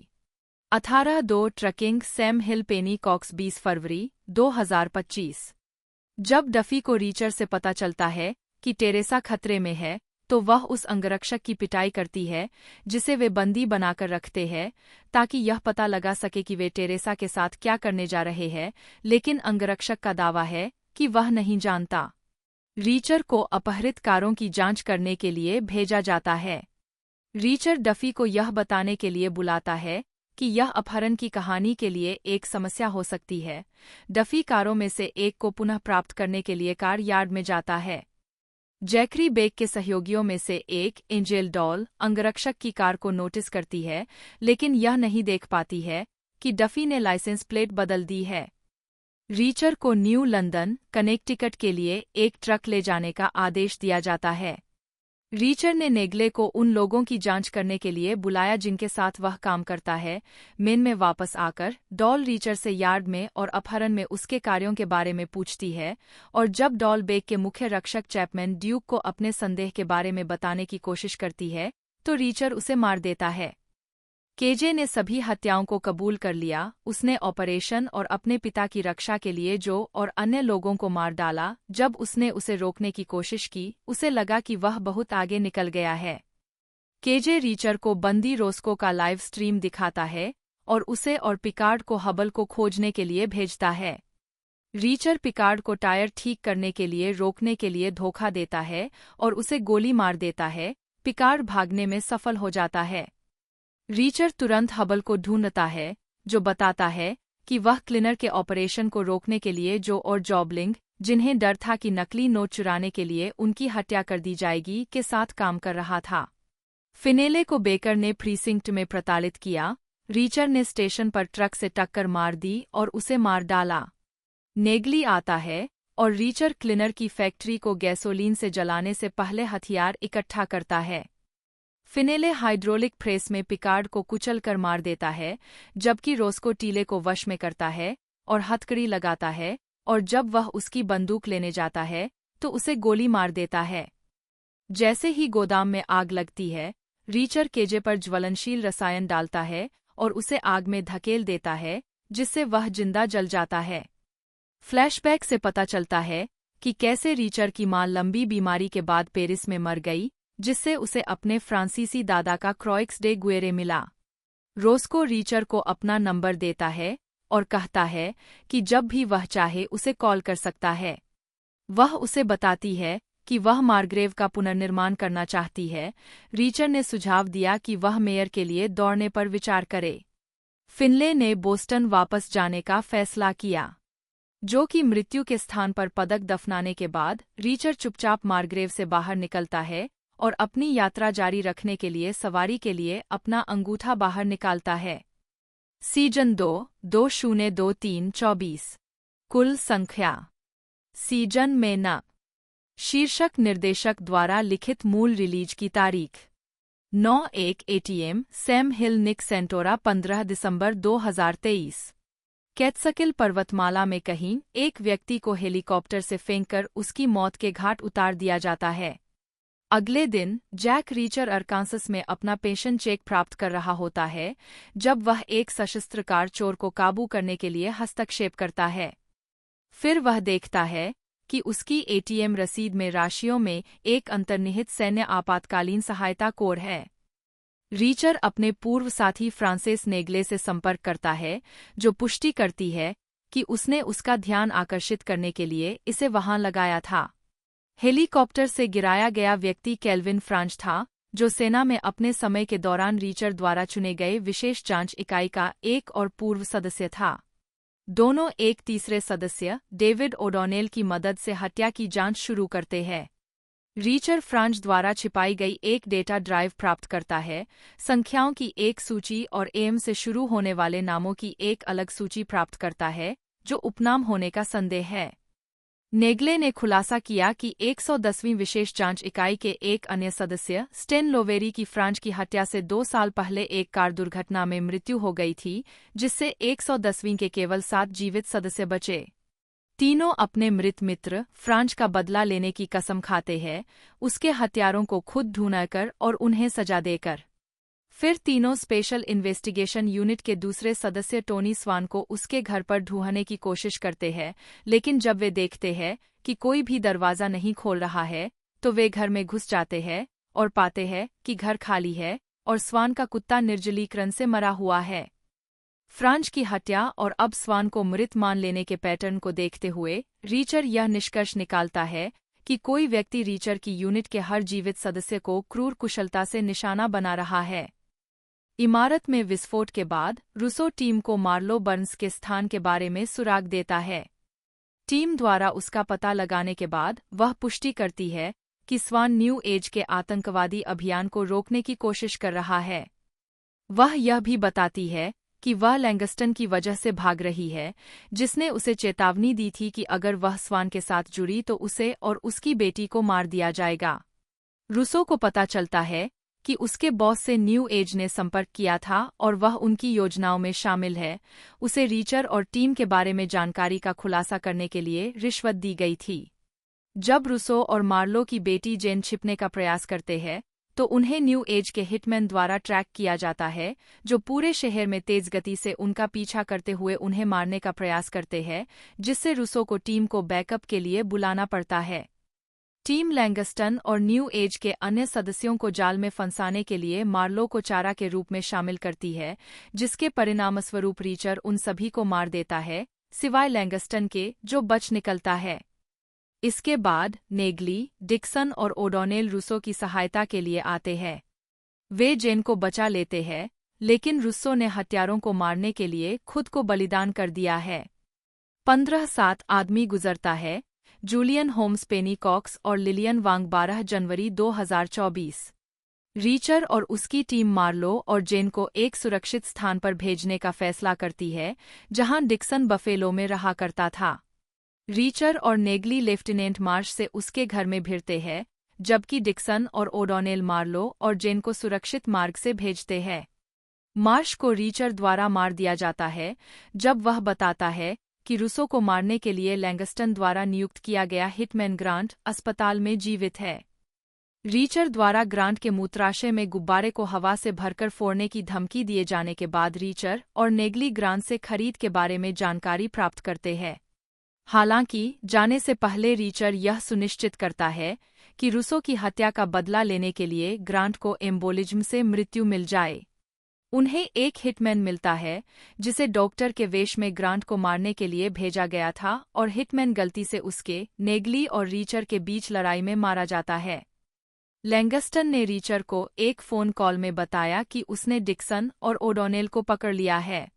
18/2 ट्रकिंग सैम हिल पेनी कॉक्स 20 फरवरी 2025। जब डफी को रीचर से पता चलता है कि टेरेसा खतरे में है, तो वह उस अंगरक्षक की पिटाई करती है जिसे वे बंदी बनाकर रखते हैं, ताकि यह पता लगा सके कि वे टेरेसा के साथ क्या करने जा रहे हैं, लेकिन अंगरक्षक का दावा है कि वह नहीं जानता। रीचर को अपहृतकारों की जांच करने के लिए भेजा जाता है। रीचर डफी को यह बताने के लिए बुलाता है कि यह अपहरण की कहानी के लिए एक समस्या हो सकती है। डफी कारों में से एक को पुनः प्राप्त करने के लिए कार यार्ड में जाता है। जैकरी बेक के सहयोगियों में से एक, एंजेल डॉल, अंगरक्षक की कार को नोटिस करती है, लेकिन यह नहीं देख पाती है कि डफी ने लाइसेंस प्लेट बदल दी है। रीचर को न्यू लंदन, कनेक्टिकट के लिए एक ट्रक ले जाने का आदेश दिया जाता है। रीचर ने नेग्ले को उन लोगों की जांच करने के लिए बुलाया जिनके साथ वह काम करता है। मेन में वापस आकर डॉल रीचर से यार्ड में और अपहरण में उसके कार्यों के बारे में पूछती है, और जब डॉल बेक के मुख्य रक्षक चैपमैन ड्यूक को अपने संदेह के बारे में बताने की कोशिश करती है, तो रीचर उसे मार देता है। केजे ने सभी हत्याओं को कबूल कर लिया। उसने ऑपरेशन और अपने पिता की रक्षा के लिए जो और अन्य लोगों को मार डाला। जब उसने उसे रोकने की कोशिश की, उसे लगा कि वह बहुत आगे निकल गया है। केजे रीचर को बंदी रोस्को का लाइव स्ट्रीम दिखाता है और उसे और पिकार्ड को हबल को खोजने के लिए भेजता है। रीचर पिकार्ड को टायर ठीक करने के लिए रोकने के लिए धोखा देता है और उसे गोली मार देता है। पिकार्ड भागने में सफल हो जाता है। रीचर तुरंत हबल को ढूंढता है, जो बताता है कि वह क्लिनर के ऑपरेशन को रोकने के लिए जो और जॉबलिंग, जिन्हें डर था कि नकली नोट चुराने के लिए उनकी हत्या कर दी जाएगी, के साथ काम कर रहा था। फिनेले को बेकर ने प्रीसिंक्ट में प्रताड़ित किया। रीचर ने स्टेशन पर ट्रक से टक्कर मार दी और उसे मार डाला। नेग्ली आता है और रीचर क्लिनर की फैक्ट्री को गैसोलीन से जलाने से पहले हथियार इकट्ठा करता है। फिनेले हाइड्रोलिक प्रेस में पिकार्ड को कुचल कर मार देता है, जबकि रोस्को टीले को वश में करता है और हथकड़ी लगाता है, और जब वह उसकी बंदूक लेने जाता है तो उसे गोली मार देता है। जैसे ही गोदाम में आग लगती है, रीचर केजे पर ज्वलनशील रसायन डालता है और उसे आग में धकेल देता है, जिससे वह जिंदा जल जाता है। फ्लैशबैक से पता चलता है कि कैसे रीचर की मां लंबी बीमारी के बाद पेरिस में मर गई, जिससे उसे अपने फ्रांसीसी दादा का क्रॉइक्स डे गुएरे मिला। रोस्को रीचर को अपना नंबर देता है और कहता है कि जब भी वह चाहे उसे कॉल कर सकता है। वह उसे बताती है कि वह मार्ग्रेव का पुनर्निर्माण करना चाहती है। रीचर ने सुझाव दिया कि वह मेयर के लिए दौड़ने पर विचार करे। फिनले ने बोस्टन वापस जाने का फैसला किया, जो कि मृत्यु के स्थान पर पदक दफनाने के बाद रीचर चुपचाप मार्ग्रेव से बाहर निकलता है और अपनी यात्रा जारी रखने के लिए सवारी के लिए अपना अंगूठा बाहर निकालता है। सीजन 2 2023-24 कुल संख्या। सीजन में न शीर्षक निर्देशक द्वारा लिखित मूल रिलीज की तारीख 9/1 ATM सैम हिल निक सेंटोरा 15 दिसंबर 2023। कैत्सकिल पर्वतमाला में कहीं एक व्यक्ति को हेलीकॉप्टर से फेंककर उसकी मौत के घाट उतार दिया जाता है। अगले दिन जैक रीचर अरकांसस में अपना पेंशन चेक प्राप्त कर रहा होता है जब वह एक सशस्त्र कार चोर को काबू करने के लिए हस्तक्षेप करता है। फिर वह देखता है कि उसकी ATM रसीद में राशियों में एक अंतर्निहित सैन्य आपातकालीन सहायता कोड है। रीचर अपने पूर्व साथी फ्रांसिस नेग्ले से संपर्क करता है, जो पुष्टि करती है कि उसने उसका ध्यान आकर्षित करने के लिए इसे वहां लगाया था। हेलीकॉप्टर से गिराया गया व्यक्ति केल्विन फ्रांच था, जो सेना में अपने समय के दौरान रीचर द्वारा चुने गए विशेष जांच इकाई का एक और पूर्व सदस्य था। दोनों एक तीसरे सदस्य डेविड ओडोनेल की मदद से हत्या की जांच शुरू करते हैं। रीचर फ्रांच द्वारा छिपाई गई एक डेटा ड्राइव प्राप्त करता है, संख्याओं की एक सूची और एम से शुरू होने वाले नामों की एक अलग सूची प्राप्त करता है, जो उपनाम होने का संदेह है। नेग्ले ने खुलासा किया कि 110वीं विशेष जांच इकाई के एक अन्य सदस्य स्टेन लोवेरी की फ्रांच की हत्या से 2 साल पहले एक कार दुर्घटना में मृत्यु हो गई थी, जिससे 110वीं के केवल 7 जीवित सदस्य बचे। तीनों अपने मृत मित्र फ्रांच का बदला लेने की कसम खाते हैं, उसके हत्यारों को खुद ढूंढकर और उन्हें सजा देकर। फिर तीनों स्पेशल इन्वेस्टिगेशन यूनिट के दूसरे सदस्य टोनी स्वान को उसके घर पर ढूंढने की कोशिश करते हैं, लेकिन जब वे देखते हैं कि कोई भी दरवाजा नहीं खोल रहा है, तो वे घर में घुस जाते हैं और पाते हैं कि घर खाली है और स्वान का कुत्ता निर्जलीकरण से मरा हुआ है। फ्रांच की हत्या और अब स्वान को मृत मान लेने के पैटर्न को देखते हुए रीचर यह निष्कर्ष निकालता है कि कोई व्यक्ति रीचर की यूनिट के हर जीवित सदस्य को क्रूर कुशलता से निशाना बना रहा है। इमारत में विस्फोट के बाद रूसो टीम को मार्लो बर्न्स के स्थान के बारे में सुराग देता है। टीम द्वारा उसका पता लगाने के बाद वह पुष्टि करती है कि स्वान न्यू एज के आतंकवादी अभियान को रोकने की कोशिश कर रहा है। वह यह भी बताती है कि वह लैंगस्टन की वजह से भाग रही है, जिसने उसे चेतावनी दी थी कि अगर वह स्वान के साथ जुड़ी तो उसे और उसकी बेटी को मार दिया जाएगा। रूसो को पता चलता है कि उसके बॉस से न्यू एज ने संपर्क किया था और वह उनकी योजनाओं में शामिल है। उसे रीचर और टीम के बारे में जानकारी का खुलासा करने के लिए रिश्वत दी गई थी। जब रूसो और मार्लो की बेटी जेन छिपने का प्रयास करते हैं, तो उन्हें न्यू एज के हिटमैन द्वारा ट्रैक किया जाता है, जो पूरे शहर में तेज गति से उनका पीछा करते हुए उन्हें मारने का प्रयास करते हैं, जिससे रूसो को टीम को बैकअप के लिए बुलाना पड़ता है। टीम लैंगस्टन और न्यू एज के अन्य सदस्यों को जाल में फंसाने के लिए मार्लो को चारा के रूप में शामिल करती है, जिसके परिणामस्वरूप रीचर उन सभी को मार देता है, सिवाय लैंगस्टन के, जो बच निकलता है। इसके बाद नेग्ली, डिक्सन और ओडोनेल रूसो की सहायता के लिए आते हैं। वे जेन को बचा लेते हैं, लेकिन रूसो ने हत्यारों को मारने के लिए खुद को बलिदान कर दिया है। 15-7 आदमी गुजरता है। जूलियन होम्स पेनी कॉक्स और लिलियन वांग 12 जनवरी 2024। रीचर और उसकी टीम मार्लो और जेन को एक सुरक्षित स्थान पर भेजने का फैसला करती है, जहां डिक्सन बफेलो में रहा करता था। रीचर और नेग्ली लेफ्टिनेंट मार्श से उसके घर में भिड़ते हैं, जबकि डिक्सन और ओडोनेल मार्लो और जेन को सुरक्षित मार्ग से भेजते हैं। मार्श को रीचर द्वारा मार दिया जाता है, जब वह बताता है कि रूसो को मारने के लिए लैंगस्टन द्वारा नियुक्त किया गया हिटमैन ग्रांट अस्पताल में जीवित है। रीचर द्वारा ग्रांट के मूत्राशय में गुब्बारे को हवा से भरकर फोड़ने की धमकी दिए जाने के बाद रीचर और नेग्ली ग्रांट से खरीद के बारे में जानकारी प्राप्त करते हैं। हालांकि जाने से पहले रीचर यह सुनिश्चित करता है कि रूसो की हत्या का बदला लेने के लिए ग्रांट को एम्बोलिज्म से मृत्यु मिल जाए। उन्हें एक हिटमैन मिलता है जिसे डॉक्टर के वेश में ग्रांट को मारने के लिए भेजा गया था और हिटमैन गलती से उसके नेगली और रीचर के बीच लड़ाई में मारा जाता है। लैंगस्टन ने रीचर को एक फ़ोन कॉल में बताया कि उसने डिक्सन और ओडोनेल को पकड़ लिया है।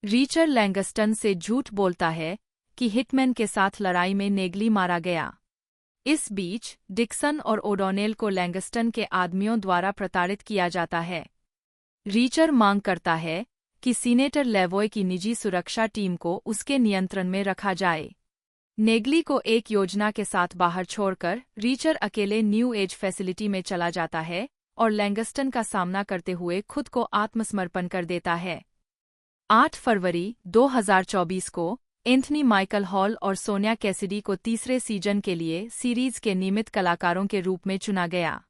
रीचर लैंगस्टन से झूठ बोलता है कि हिटमैन के साथ लड़ाई में नेगली मारा गया। इस बीच डिक्सन और ओडोनेल को लैंगस्टन के आदमियों द्वारा प्रताड़ित किया जाता है। रीचर मांग करता है कि सीनेटर लेवॉय की निजी सुरक्षा टीम को उसके नियंत्रण में रखा जाए। नेगली को एक योजना के साथ बाहर छोड़कर रीचर अकेले न्यू एज फैसिलिटी में चला जाता है और लैंगस्टन का सामना करते हुए खुद को आत्मसमर्पण कर देता है। 8 फरवरी 2024 को एंथनी माइकल हॉल और सोनिया कैसिडी को तीसरे सीजन के लिए सीरीज के नियमित कलाकारों के रूप में चुना गया।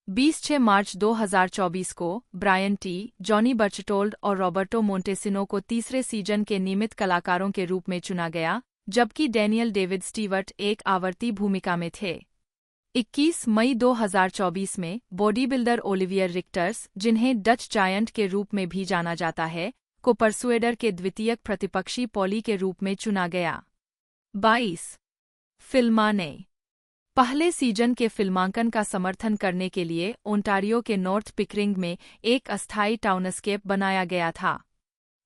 26 मार्च 2024 को ब्रायन टी, जॉनी बर्चटोल्ड और रॉबर्टो मोंटेसिनो को तीसरे सीजन के नियमित कलाकारों के रूप में चुना गया, जबकि डैनियल डेविड स्टीवर्ट एक आवर्ती भूमिका में थे। 21 मई 2024 में बॉडी बिल्डर ओलिवियर रिक्टर्स, जिन्हें डच जायंट के रूप में भी जाना जाता है, को परसुएडर के द्वितीयक प्रतिपक्षी पॉली के रूप में चुना गया। 22 फिल्मा ने पहले सीजन के फिल्मांकन का समर्थन करने के लिए ओंटारियो के नॉर्थ पिकरिंग में एक अस्थायी टाउनस्केप बनाया गया था।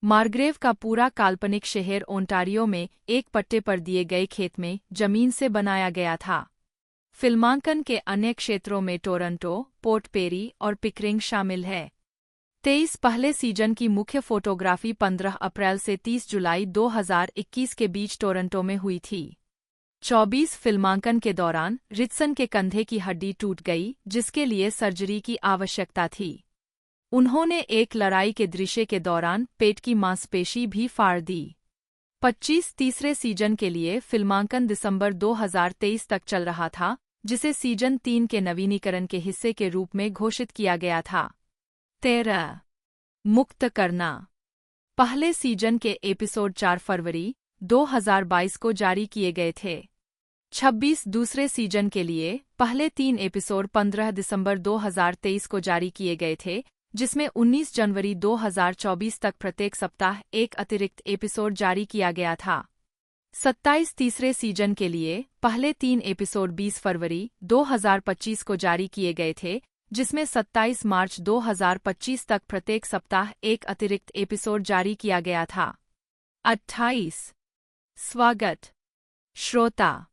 मार्ग्रेव का पूरा काल्पनिक शहर ओंटारियो में एक पट्टे पर दिए गए खेत में जमीन से बनाया गया था। फिल्मांकन के अन्य क्षेत्रों में टोरंटो, पोर्ट पेरी और पिकरिंग शामिल है। 23 पहले सीजन की मुख्य फोटोग्राफी 15 अप्रैल से 30 जुलाई 2021 के बीच टोरंटो में हुई थी। 24 फिल्मांकन के दौरान रिचसन के कंधे की हड्डी टूट गई, जिसके लिए सर्जरी की आवश्यकता थी। उन्होंने एक लड़ाई के दृश्य के दौरान पेट की मांसपेशी भी फाड़ दी। 25 तीसरे सीजन के लिए फिल्मांकन दिसंबर 2023 तक चल रहा था, जिसे सीजन 3 के नवीनीकरण के हिस्से के रूप में घोषित किया गया था। 13 मुक्त करना पहले सीजन के एपिसोड 4 फरवरी 2022 को जारी किए गए थे। 26 दूसरे सीजन के लिए पहले 3 एपिसोड 15 दिसंबर 2023 को जारी किए गए थे, जिसमें 19 जनवरी 2024 तक प्रत्येक सप्ताह एक अतिरिक्त एपिसोड जारी किया गया था। 27 तीसरे सीजन के लिए पहले 3 एपिसोड 20 फरवरी 2025 को जारी किए गए थे, जिसमें 27 मार्च 2025 तक प्रत्येक सप्ताह एक अतिरिक्त एपिसोड जारी किया गया था। 28 स्वागत श्रोता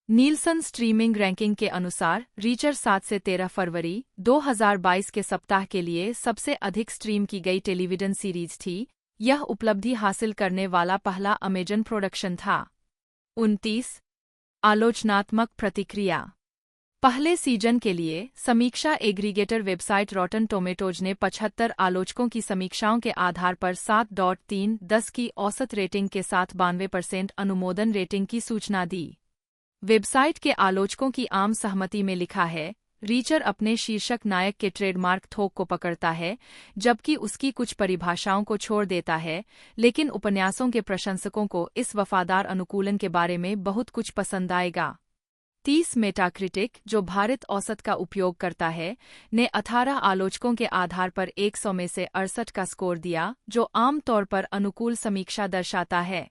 नीलसन स्ट्रीमिंग रैंकिंग के अनुसार रीचर 7 से 13 फरवरी 2022 के सप्ताह के लिए सबसे अधिक स्ट्रीम की गई टेलीविजन सीरीज थी। यह उपलब्धि हासिल करने वाला पहला अमेजन प्रोडक्शन था। 29 आलोचनात्मक प्रतिक्रिया पहले सीजन के लिए समीक्षा एग्रीगेटर वेबसाइट रॉटन टोमेटोज ने 75 आलोचकों की समीक्षाओं के आधार पर 7.3/10 की औसत रेटिंग के साथ 92% अनुमोदन रेटिंग की सूचना दी। वेबसाइट के आलोचकों की आम सहमति में लिखा है, रीचर अपने शीर्षक नायक के ट्रेडमार्क थोक को पकड़ता है, जबकि उसकी कुछ परिभाषाओं को छोड़ देता है, लेकिन उपन्यासों के प्रशंसकों को इस वफादार अनुकूलन के बारे में बहुत कुछ पसंद आएगा। 30 मेटाक्रिटिक, जो भारत औसत का उपयोग करता है, ने 18 आलोचकों के आधार पर 100 में से 68 का स्कोर दिया, जो आम तौर पर अनुकूल समीक्षा दर्शाता है।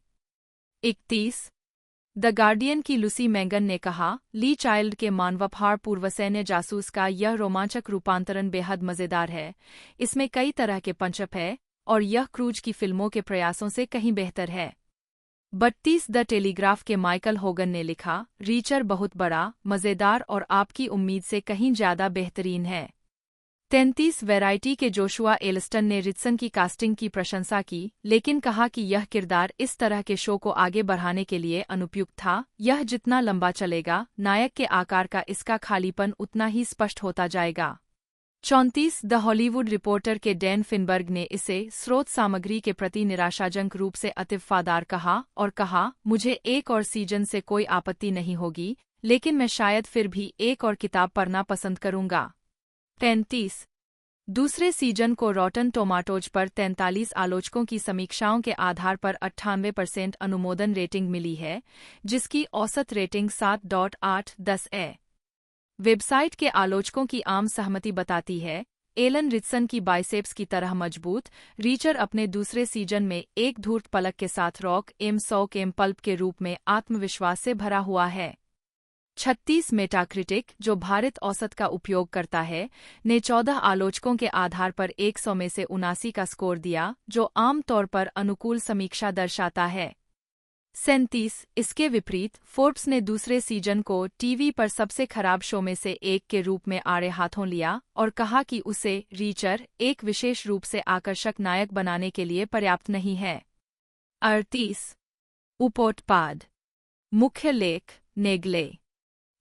31 द गार्डियन की लूसी मैंगन ने कहा, ली चाइल्ड के मानवपहार पूर्व सैन्य जासूस का यह रोमांचक रूपांतरण बेहद मज़ेदार है। इसमें कई तरह के पंचअप है और यह क्रूज की फिल्मों के प्रयासों से कहीं बेहतर है। 32 द टेलीग्राफ के माइकल होगन ने लिखा, रीचर बहुत बड़ा, मज़ेदार और आपकी उम्मीद से कहीं ज़्यादा बेहतरीन है। 33 वैरायटी के जोशुआ एल्स्टन ने रिचसन की कास्टिंग की प्रशंसा की, लेकिन कहा कि यह किरदार इस तरह के शो को आगे बढ़ाने के लिए अनुपयुक्त था। यह जितना लंबा चलेगा, नायक के आकार का इसका खालीपन उतना ही स्पष्ट होता जाएगा। 34 द हॉलीवुड रिपोर्टर के डैन फिनबर्ग ने इसे स्रोत सामग्री के प्रति निराशाजनक रूप से अतिवफादार कहा और कहा, मुझे एक और सीजन से कोई आपत्ति नहीं होगी, लेकिन मैं शायद फिर भी एक और किताब पढ़ना पसंद करूंगा। 35 दूसरे सीजन को रॉटन टोमाटोज पर 43 आलोचकों की समीक्षाओं के आधार पर 98% अनुमोदन रेटिंग मिली है, जिसकी औसत रेटिंग 7.8/10 है। वेबसाइट के आलोचकों की आम सहमति बताती है, एलन रिचसन की बाइसेप्स की तरह मजबूत, रीचर अपने दूसरे सीजन में एक धूर्त पलक के साथ rock M sock M pulp के रूप में आत्मविश्वास से भरा हुआ है। 36 मेटाक्रिटिक, जो भारत औसत का उपयोग करता है, ने 14 आलोचकों के आधार पर 100 में से 79 का स्कोर दिया, जो आम तौर पर अनुकूल समीक्षा दर्शाता है। 37 इसके विपरीत, फोर्ब्स ने दूसरे सीजन को टीवी पर सबसे खराब शो में से एक के रूप में आड़े हाथों लिया और कहा कि उसे रीचर एक विशेष रूप से आकर्षक नायक बनाने के लिए पर्याप्त नहीं है। 38 उपोत्पाद। मुख्य लेख नेगले।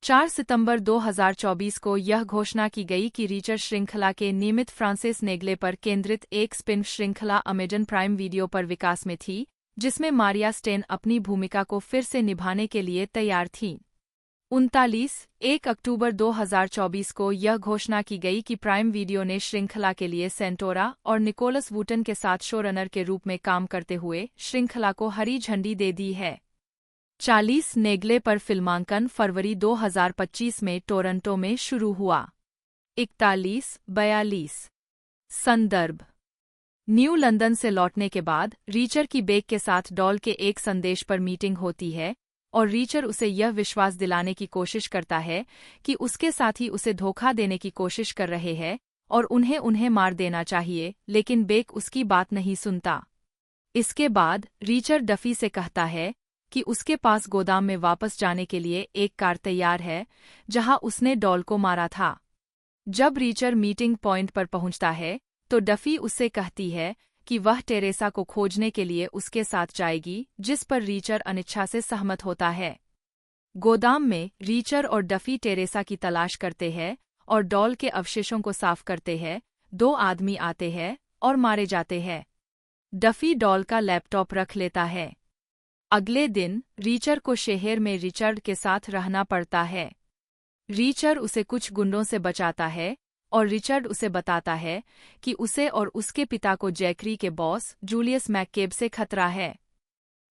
4 सितंबर 2024 को यह घोषणा की गई कि रीचर श्रृंखला के नियमित फ्रांसिस नेगले पर केंद्रित एक स्पिन श्रृंखला अमेजन प्राइम वीडियो पर विकास में थी, जिसमें मारिया स्टेन अपनी भूमिका को फिर से निभाने के लिए तैयार थीं। 39 1 अक्टूबर 2024 को यह घोषणा की गई कि प्राइम वीडियो ने श्रृंखला के लिए सेंटोरा और निकोलस वुटन के साथ शोरनर के रूप में काम करते हुए श्रृंखला को हरी झंडी दे दी है। 40 नेगले पर फिल्मांकन फरवरी 2025 में टोरंटो में शुरू हुआ। 41-42 संदर्भ। न्यू लंदन से लौटने के बाद रीचर की बेक के साथ डॉल के एक संदेश पर मीटिंग होती है और रीचर उसे यह विश्वास दिलाने की कोशिश करता है कि उसके साथी उसे धोखा देने की कोशिश कर रहे हैं और उन्हें मार देना चाहिए, लेकिन बेक उसकी बात नहीं सुनता। इसके बाद रीचर डफी से कहता है कि उसके पास गोदाम में वापस जाने के लिए एक कार तैयार है, जहां उसने डॉल को मारा था। जब रीचर मीटिंग पॉइंट पर पहुंचता है, तो डफी उससे कहती है कि वह टेरेसा को खोजने के लिए उसके साथ जाएगी, जिस पर रीचर अनिच्छा से सहमत होता है। गोदाम में रीचर और डफी टेरेसा की तलाश करते हैं और डॉल के अवशेषों को साफ करते हैं। 2 आदमी आते हैं और मारे जाते हैं। डफी डॉल का लैपटॉप रख लेता है। अगले दिन रीचर को शहर में रिचर्ड के साथ रहना पड़ता है। रीचर उसे कुछ गुंडों से बचाता है और रिचर्ड उसे बताता है कि उसे और उसके पिता को जैकरी के बॉस जूलियस मैककेब से खतरा है।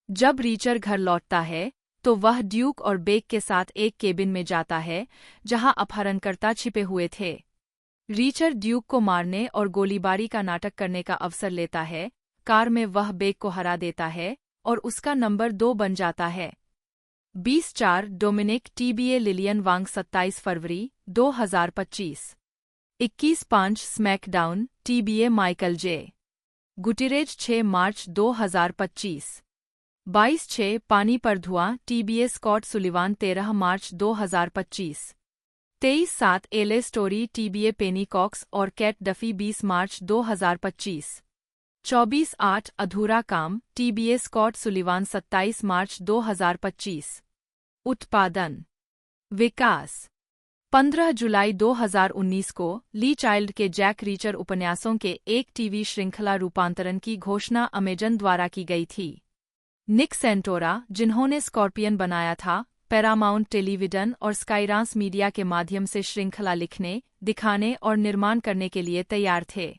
जब रीचर घर लौटता है, तो वह ड्यूक और बेक के साथ एक केबिन में जाता है, जहां अपहरणकर्ता छिपे हुए थे। रीचर ड्यूक को मारने और गोलीबारी का नाटक करने का अवसर लेता है। कार में वह बेक को हरा देता है और उसका नंबर 2 बन जाता है। 20-4 डोमिनिक टीबीए लिलियन वांग 27 फरवरी 2025। 21-5 स्मैकडाउन टीबीए माइकल जे गुटिरेज 6 मार्च 2025। 22-6 पानी पर धुआं टीबीए स्कॉट सुलिवान 13 मार्च 2025। 23-7 एले स्टोरी टीबीए पेनी कॉक्स और कैट डफी 20 मार्च 2025। 24-8 अधूरा काम टीबीए स्कॉट सुलिवान 27 मार्च 2025। उत्पादन विकास 15 जुलाई 2019 को ली चाइल्ड के जैक रीचर उपन्यासों के एक टीवी श्रृंखला रूपांतरण की घोषणा अमेजन द्वारा की गई थी। निक सेंटोरा, जिन्होंने स्कॉर्पियन बनाया था, पैरामाउंट टेलीविजन और स्काईरांस मीडिया के माध्यम से श्रृंखला लिखने, दिखाने और निर्माण करने के लिए तैयार थे।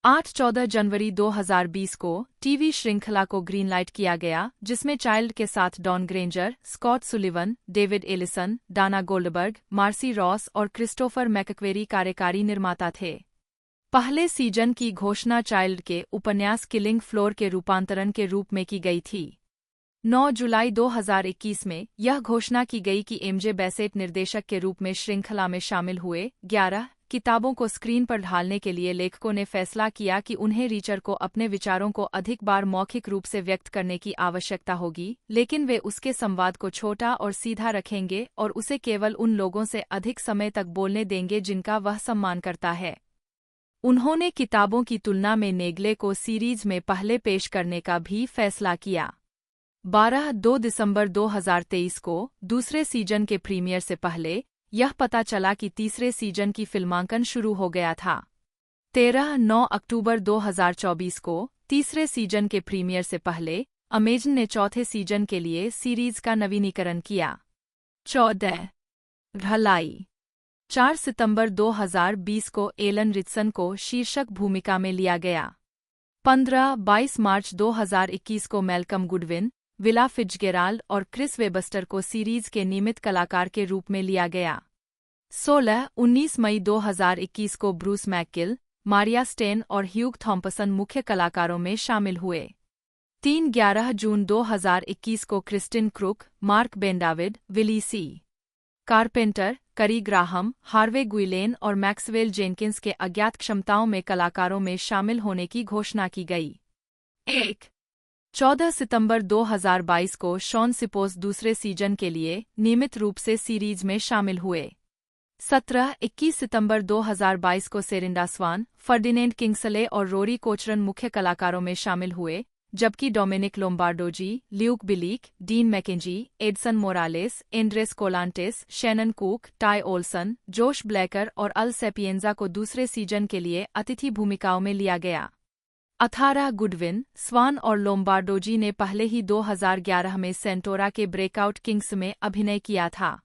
8-14 जनवरी 2020 को टीवी श्रृंखला को ग्रीनलाइट किया गया, जिसमें चाइल्ड के साथ Don Granger, Scott Sullivan, David Ellison, Dana Goldberg, Marci Ross और क्रिस्टोफर मैकक्वेरी कार्यकारी निर्माता थे। पहले सीजन की घोषणा चाइल्ड के उपन्यास किलिंग फ्लोर के रूपांतरण के रूप में की गई थी। 9 जुलाई 2021 में यह घोषणा की गई कि एमजे बैसेट निर्देशक के रूप में श्रृंखला में शामिल हुए। 11 किताबों को स्क्रीन पर ढालने के लिए लेखकों ने फैसला किया कि उन्हें रीचर को अपने विचारों को अधिक बार मौखिक रूप से व्यक्त करने की आवश्यकता होगी, लेकिन वे उसके संवाद को छोटा और सीधा रखेंगे और उसे केवल उन लोगों से अधिक समय तक बोलने देंगे जिनका वह सम्मान करता है। उन्होंने किताबों की तुलना में नेगले को सीरीज में पहले पेश करने का भी फैसला किया। 12-2 दिसंबर 2023 को दूसरे सीजन के प्रीमियर से पहले यह पता चला कि तीसरे सीजन की फिल्मांकन शुरू हो गया था। 13-9 अक्टूबर 2024 को तीसरे सीजन के प्रीमियर से पहले अमेजन ने चौथे सीजन के लिए सीरीज का नवीनीकरण किया। 14 ढलाई 4 सितंबर 2020 को एलन रिचसन को शीर्षक भूमिका में लिया गया। 15-22 मार्च 2021 को मैल्कम गुडविन, विला फिट्जगेराल्ड और क्रिस वेबस्टर को सीरीज के नियमित कलाकार के रूप में लिया गया। 16-19 मई 2021 को ब्रूस मैकगिल, मारिया स्टेन और ह्यूग थॉम्पसन मुख्य कलाकारों में शामिल हुए। 3-11 जून 2021 को क्रिस्टिन क्रुक, मार्क बेंडाविड, विली सी कारपेंटर, करी ग्राहम, हार्वे गुइलेन और मैक्सवेल जेनकिंस के अज्ञात क्षमताओं में कलाकारों में शामिल होने की घोषणा की गई। 14 सितंबर 2022 को शॉन सिपोस दूसरे सीजन के लिए नियमित रूप से सीरीज में शामिल हुए। 17-21 सितंबर 2022 को सेरिंडा स्वान, फर्डिनेंड किंग्सले और रोरी कोचरन मुख्य कलाकारों में शामिल हुए, जबकि Dominic Lombardozzi, Luke Bilyk, Dean McKenzie, Edsson Morales, Andres Collantes, Shannon Cook, Ty Olsson, Josh Blacker और अल सेपिएंजा को दूसरे सीजन के लिए अतिथि भूमिकाओं में लिया गया। 18 गुडविन, स्वान और लोम्बार्डोजी ने पहले ही 2011 में सेंटोरा के ब्रेकआउट किंग्स में अभिनय किया था।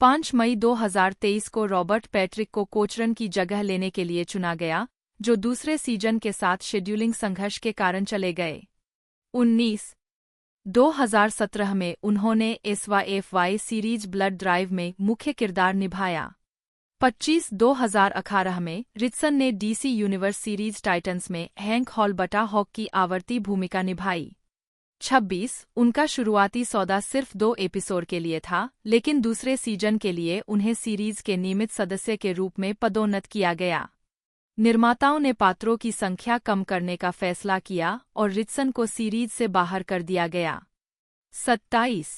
5 मई 2023 को रॉबर्ट पैट्रिक को कोचरन की जगह लेने के लिए चुना गया, जो दूसरे सीजन के साथ शेड्यूलिंग संघर्ष के कारण चले गए। 2017 में उन्होंने SYFY सीरीज ब्लड ड्राइव में मुख्य किरदार निभाया। 2018 में रिचसन ने DC यूनिवर्स सीरीज टाइटन्स में हैंक हॉल बटा हॉक की आवर्ती भूमिका निभाई। 26 उनका शुरुआती सौदा सिर्फ 2 एपिसोड के लिए था, लेकिन दूसरे सीजन के लिए उन्हें सीरीज के नियमित सदस्य के रूप में पदोन्नत किया गया। निर्माताओं ने पात्रों की संख्या कम करने का फैसला किया और रिचसन को सीरीज से बाहर कर दिया गया। 27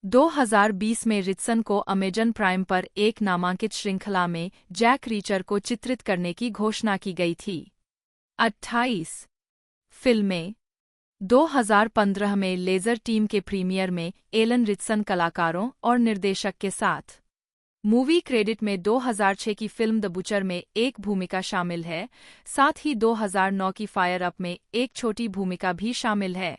2020 में रिचसन को अमेजन प्राइम पर एक नामांकित श्रृंखला में जैक रीचर को चित्रित करने की घोषणा की गई थी। 28 फिल्में 2015 में लेजर टीम के प्रीमियर में एलन रिचसन कलाकारों और निर्देशक के साथ। मूवी क्रेडिट में 2006 की फिल्म द बुचर में एक भूमिका शामिल है, साथ ही 2009 की फायर अप में एक छोटी भूमिका भी शामिल है।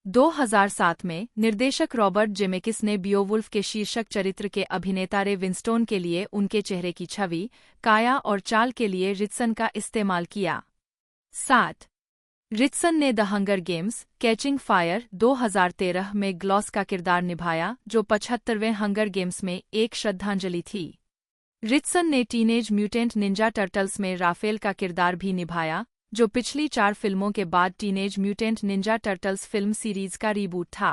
2007 में निर्देशक रॉबर्ट जेमेकिस ने बियोवुल्फ के शीर्षक चरित्र के अभिनेता रे विंस्टोन के लिए उनके चेहरे की छवि, काया और चाल के लिए रिचसन का इस्तेमाल किया। 7 रिचसन ने the hunger games, catching fire 2013 में ग्लॉस का किरदार निभाया, जो 75वें हंगर गेम्स में एक श्रद्धांजलि थी। रिचसन ने टीनेज म्यूटेंट निंजा टर्टल्स में राफेल का किरदार भी निभाया, जो पिछली 4 फिल्मों के बाद teenage mutant Ninja turtles film series का रीबूट था।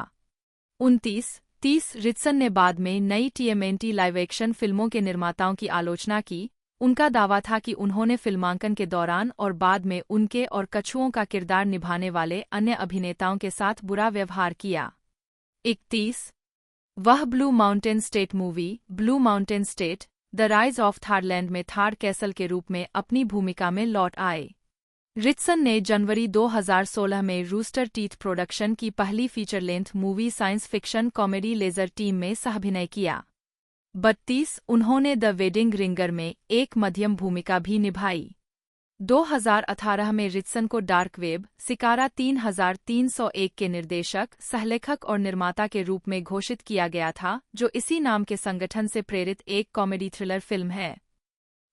29-30 रिचसन ने बाद में नई TMNT लाइव एक्शन फिल्मों के निर्माताओं की आलोचना की। उनका दावा था कि उन्होंने फिल्मांकन के दौरान और बाद में उनके और कछुओं का किरदार निभाने वाले अन्य अभिनेताओं के साथ बुरा व्यवहार किया। 31 वह Blue Mountain State movie Blue Mountain State the rise of Thadland में थार कैसल के रूप में अपनी भूमिका में लौट आए। रिचसन ने जनवरी 2016 में रूस्टर टीथ प्रोडक्शन की पहली feature length movie science fiction comedy laser team में सहअभिनय किया। 32 उन्होंने द वेडिंग रिंगर में एक मध्यम भूमिका भी निभाई। 2018 में रिचसन को डार्क वेब, सिकारा 3301 के निर्देशक, सहलेखक और निर्माता के रूप में घोषित किया गया था, जो इसी नाम के संगठन से प्रेरित एक कॉमेडी थ्रिलर फिल्म है।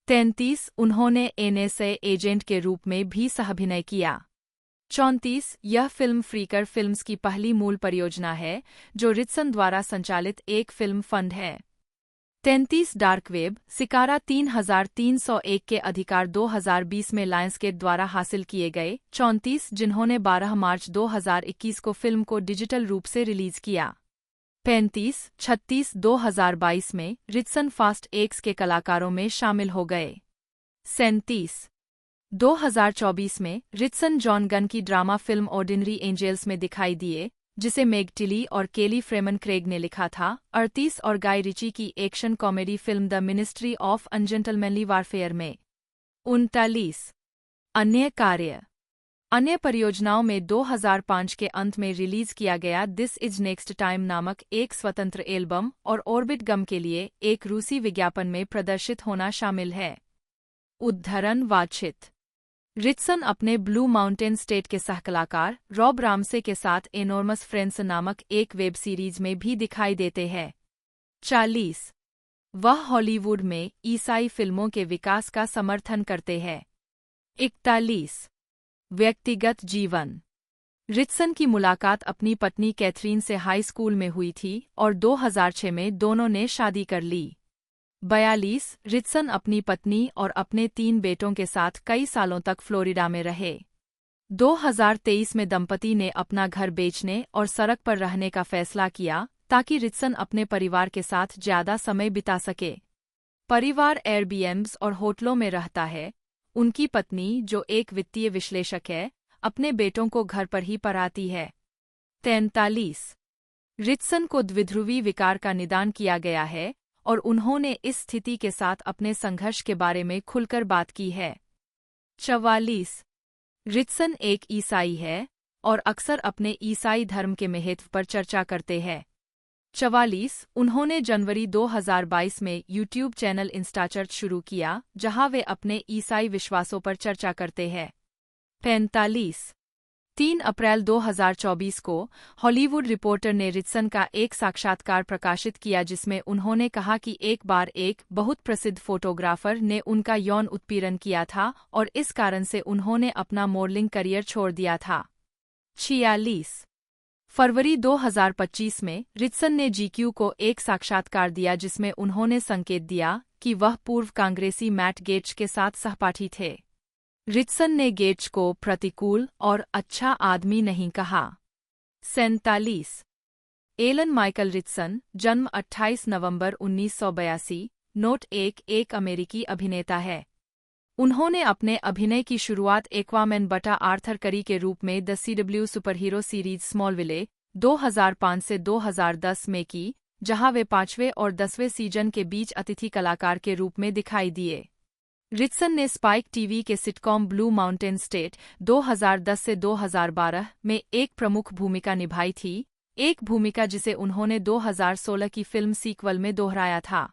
33 उन्होंने NSA एजेंट के रूप में भी सहअभिनय किया। 34 यह फिल्म फ्रीकर फिल्म्स की पहली मूल परियोजना है, जो रिचसन द्वारा संचालित एक फिल्म फंड है। 33 डार्क वेब, सिकारा 3301 के अधिकार 2020 में लायंसगेट द्वारा हासिल किए गए। 34 जिन्होंने 12 मार्च 2021 को फिल्म को डिजिटल रूप से रिलीज किया। 35-36 2022 में रिचसन फास्ट एक्स के कलाकारों में शामिल हो गए। 37 2024 में रिचसन जॉन गन की ड्रामा फिल्म ऑर्डिनरी एंजेल्स में दिखाई दिए, जिसे मेग टिली और केली फ्रेमन क्रेग ने लिखा था। 38 और गाय रिची की action comedy film the ministry of ungentlemanly warfare में। 39 अन्य कार्य अन्य परियोजनाओं में 2005 के अंत में रिलीज किया गया दिस इज नेक्स्ट टाइम नामक एक स्वतंत्र एल्बम और ऑर्बिट गम के लिए एक रूसी विज्ञापन में प्रदर्शित होना शामिल है। उद्धरण वाचित रिचसन अपने ब्लू माउंटेन स्टेट के सहकलाकार रॉब रामसे के साथ एनॉर्मस फ्रेंड्स नामक एक वेब सीरीज में भी दिखाई देते हैं। 40 वह हॉलीवुड में ईसाई फिल्मों के विकास का समर्थन करते हैं। 41 व्यक्तिगत जीवन। रिचसन की मुलाकात अपनी पत्नी कैथरीन से हाई स्कूल में हुई थी और 2006 में दोनों ने शादी कर ली। 42 रिचसन अपनी पत्नी और अपने 3 बेटों के साथ कई सालों तक फ्लोरिडा में रहे। 2023 में दंपति ने अपना घर बेचने और सड़क पर रहने का फैसला किया ताकि रिचसन अपने परिवार के साथ ज्यादा समय बिता सके। परिवार एयरबीएम्स और होटलों में रहता है। उनकी पत्नी, जो एक वित्तीय विश्लेषक है, अपने बेटों को घर पर ही पढ़ाती है। 43 रिचसन को द्विध्रुवी विकार का निदान किया गया है और उन्होंने इस स्थिति के साथ अपने संघर्ष के बारे में खुलकर बात की है। 44 रिचसन एक ईसाई है और अक्सर अपने ईसाई धर्म के महत्व पर चर्चा करते हैं। 44 उन्होंने जनवरी 2022 में यूट्यूब चैनल इंस्टाचर्च शुरू किया, जहां वे अपने ईसाई विश्वासों पर चर्चा करते हैं। 45 3 अप्रैल 2024 को हॉलीवुड रिपोर्टर ने रिचसन का एक साक्षात्कार प्रकाशित किया जिसमें उन्होंने कहा कि एक बार एक बहुत प्रसिद्ध फोटोग्राफर ने उनका यौन उत्पीड़न किया था और इस कारण से उन्होंने अपना मॉडलिंग करियर छोड़ दिया था। 46 फरवरी 2025 में रिचसन ने जीक्यू को एक साक्षात्कार दिया जिसमें उन्होंने संकेत दिया कि वह पूर्व कांग्रेसी मैट गेट्स के साथ सहपाठी थे। रिचसन ने गेट्स को प्रतिकूल और अच्छा आदमी नहीं कहा। 47 एलन माइकल रिचसन, जन्म 28 नवंबर 1982, नोट एक अमेरिकी अभिनेता है। उन्होंने अपने अभिनय की शुरुआत एक्वामैन बटा आर्थर करी के रूप में द CW सुपरहीरो सीरीज स्मॉलविले 2005 से 2010 में की, जहां वे 5वें और 10वें सीजन के बीच अतिथि कलाकार के रूप में दिखाई दिए। रिचसन ने स्पाइक टीवी के सिटकॉम ब्लू माउंटेन स्टेट 2010 से 2012 में एक प्रमुख भूमिका निभाई थी, एक भूमिका जिसे उन्होंने 2016 की फिल्म सीक्वल में दोहराया था।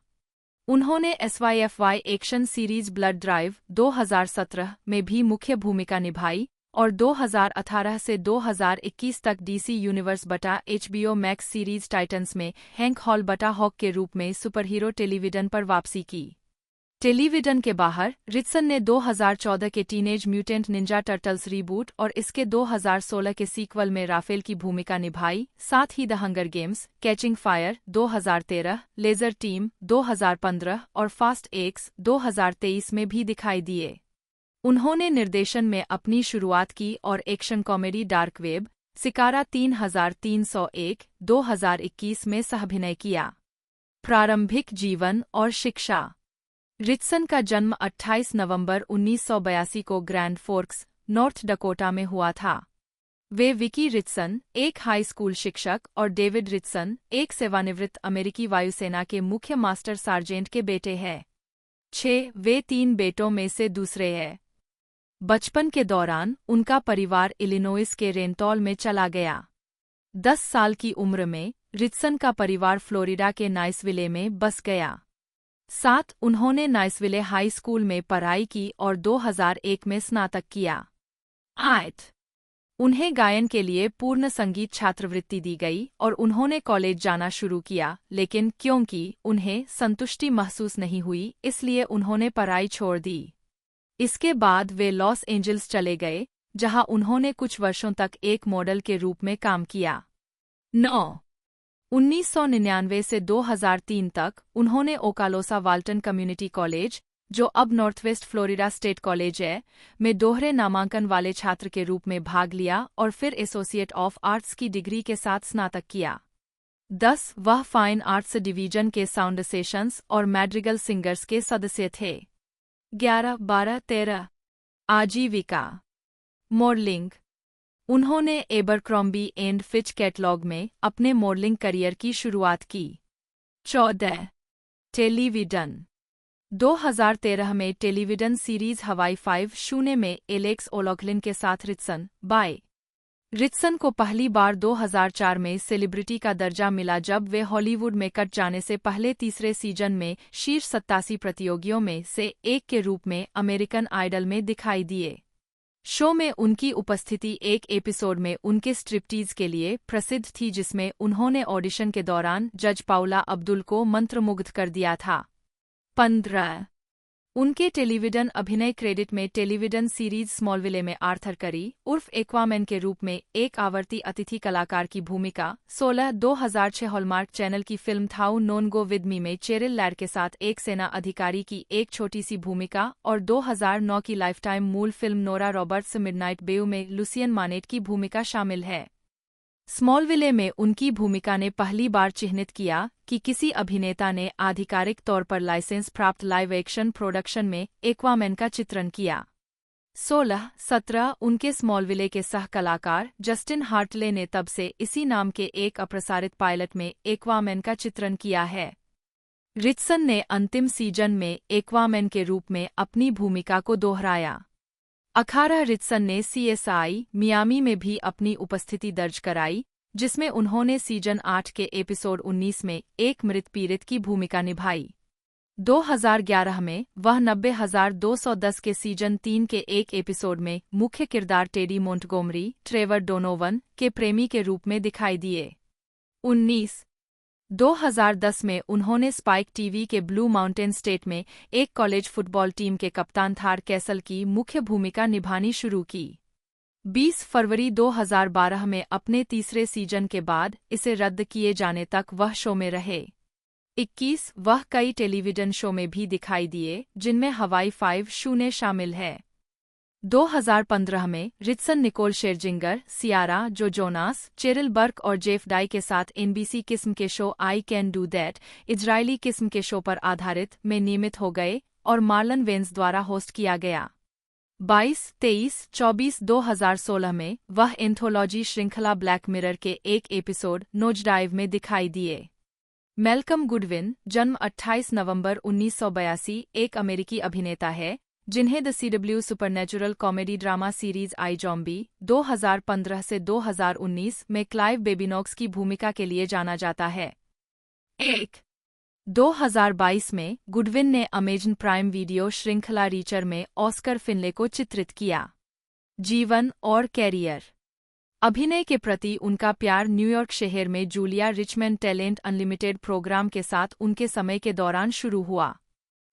उन्होंने SYFY action series blood drive 2017 में भी मुख्य भूमिका निभाई और 2018 से 2021 तक DC यूनिवर्स बटा HBO मैक्स सीरीज टाइटन्स में हैंक हॉल बटा हॉक के रूप में सुपरहीरो टेलीविजन पर वापसी की। टेलीविजन के बाहर रिचसन ने 2014 के teenage mutant Ninja turtles reboot और इसके 2016 के सीक्वल में राफेल की भूमिका निभाई, साथ ही the hunger games, catching fire 2013, lazer team 2015 और फास्ट एक्स 2023 में भी दिखाई दिए। उन्होंने निर्देशन में अपनी शुरुआत की और एक्शन कॉमेडी डार्क वेब, सिकारा 3301 2021 में सहाभिनय किया। प्रारंभिक जीवन और शिक्षा। रिचसन का जन्म 28 नवंबर 1982 को ग्रैंड फोर्क्स, नॉर्थ डकोटा में हुआ था। वे विकी रिचसन, एक हाई स्कूल शिक्षक, और डेविड रिचसन, एक सेवानिवृत्त अमेरिकी वायुसेना के मुख्य मास्टर सार्जेंट के बेटे हैं। 6 वे 3 बेटों में से दूसरे हैं। बचपन के दौरान उनका परिवार इलिनोइस के रेंटॉल में चला गया। 10 साल की उम्र में रिचसन का परिवार फ्लोरिडा के नाइसविले में बस गया। 7 उन्होंने नाइसविले हाई स्कूल में पढ़ाई की और 2001 में स्नातक किया। 8 उन्हें गायन के लिए पूर्ण संगीत छात्रवृत्ति दी गई और उन्होंने कॉलेज जाना शुरू किया, लेकिन क्योंकि उन्हें संतुष्टि महसूस नहीं हुई इसलिए उन्होंने पढ़ाई छोड़ दी। इसके बाद वे लॉस एंजल्स चले गए, जहां उन्होंने कुछ वर्षों तक एक मॉडल के रूप में काम किया। 9 1999 से 2003 तक उन्होंने ओकालोसा वाल्टन कम्युनिटी कॉलेज, जो अब नॉर्थवेस्ट फ्लोरिडा स्टेट कॉलेज है, में दोहरे नामांकन वाले छात्र के रूप में भाग लिया और फिर एसोसिएट ऑफ आर्ट्स की डिग्री के साथ स्नातक किया। 10 वह फाइन आर्ट्स डिवीजन के साउंड सेशंस और मैड्रिगल सिंगर्स के सदस्य थे। 11 12 13 आजीविका। मॉडलिंग। उन्होंने एबरक्रॉम्बी एंड फिच कैटलॉग में अपने मॉडलिंग करियर की शुरुआत की। 14 टेलीविजन। 2013 में टेलीविजन सीरीज हवाई 5 में एलेक्स ओलॉकलिन के साथ रिचसन बाय। रिचसन को पहली बार 2004 में सेलिब्रिटी का दर्जा मिला जब वे हॉलीवुड में कट जाने से पहले तीसरे सीजन में शीर्ष 87 प्रतियोगियों में से एक के रूप में अमेरिकन आइडल में दिखाई दिए। शो में उनकी उपस्थिति एक एपिसोड में उनके स्ट्रिप्टीज के लिए प्रसिद्ध थी, जिसमें उन्होंने ऑडिशन के दौरान जज पाउला अब्दुल को मंत्रमुग्ध कर दिया था। 15 उनके टेलीविजन अभिनय क्रेडिट में टेलीविजन सीरीज स्मॉलविले में आर्थर करी उर्फ एक्वामैन के रूप में एक आवर्ती अतिथि कलाकार की भूमिका, 16 2006 हॉलमार्क चैनल की film though none go with me में चेरिल लैड के साथ एक सेना अधिकारी की एक छोटी सी भूमिका, और 2009 की लाइफटाइम मूल फिल्म नोरा रॉबर्ट्स मिडनाइट बेव में लुसियन मानेट की भूमिका शामिल है। स्मॉलविले में उनकी भूमिका ने पहली बार चिह्नित किया कि किसी अभिनेता ने आधिकारिक तौर पर लाइसेंस प्राप्त लाइव एक्शन प्रोडक्शन में एक्वामैन का चित्रण किया। 16-17 उनके स्मॉलविले के सह कलाकार जस्टिन हार्टले ने तब से इसी नाम के एक अप्रसारित पायलट में एक्वामैन का चित्रण किया है। रिचसन ने अंतिम सीजन में एक्वामैन के रूप में अपनी भूमिका को दोहराया। 18 रिचसन ने CSI मियामी में भी अपनी उपस्थिति दर्ज कराई, जिसमें उन्होंने सीजन 8 के एपिसोड 19 में एक मृत पीड़ित की भूमिका निभाई। 2011 में वह 90210 के सीजन 3 के एक एपिसोड में मुख्य किरदार टेडी मोंटगोमरी, ट्रेवर डोनोवन के प्रेमी के रूप में दिखाई दिए। 2010 में उन्होंने स्पाइक टीवी के ब्लू माउंटेन स्टेट में एक कॉलेज फुटबॉल टीम के कप्तान थार कैसल की मुख्य भूमिका निभानी शुरू की। 20 फरवरी 2012 में अपने तीसरे सीजन के बाद इसे रद्द किए जाने तक वह शो में रहे। 21 वह कई टेलीविजन शो में भी दिखाई दिए, जिनमें हवाई 5 शामिल है। 2015 में रिचसन निकोल शेरजिंगर, सियारा जो जोनास, चेरिल बर्क और जेफ डाई के साथ NBC किस्म के show I can do that, Israeli किस्म के शो पर आधारित, में नियमित हो गए और मार्लन वेन्स द्वारा होस्ट किया गया। 22-23-24 2016 में वह एंथोलॉजी श्रृंखला ब्लैक मिरर के एक एपिसोड नोजडाइव में दिखाई दिए। मैल्कम गुडविन, जन्म 28 नवंबर 1982, एक अमेरिकी अभिनेता है, जिन्हें the CW supernatural comedy drama series I zombie 2015 से 2019 में क्लाइव बेबीनॉक्स की भूमिका के लिए जाना जाता है। 2022 में गुडविन ने अमेज़न प्राइम वीडियो श्रृंखला रीचर में ऑस्कर फिनले को चित्रित किया। जीवन और कैरियर। अभिनय के प्रति उनका प्यार न्यूयॉर्क शहर में Julia Richman talent unlimited programme के साथ उनके समय के दौरान शुरू हुआ।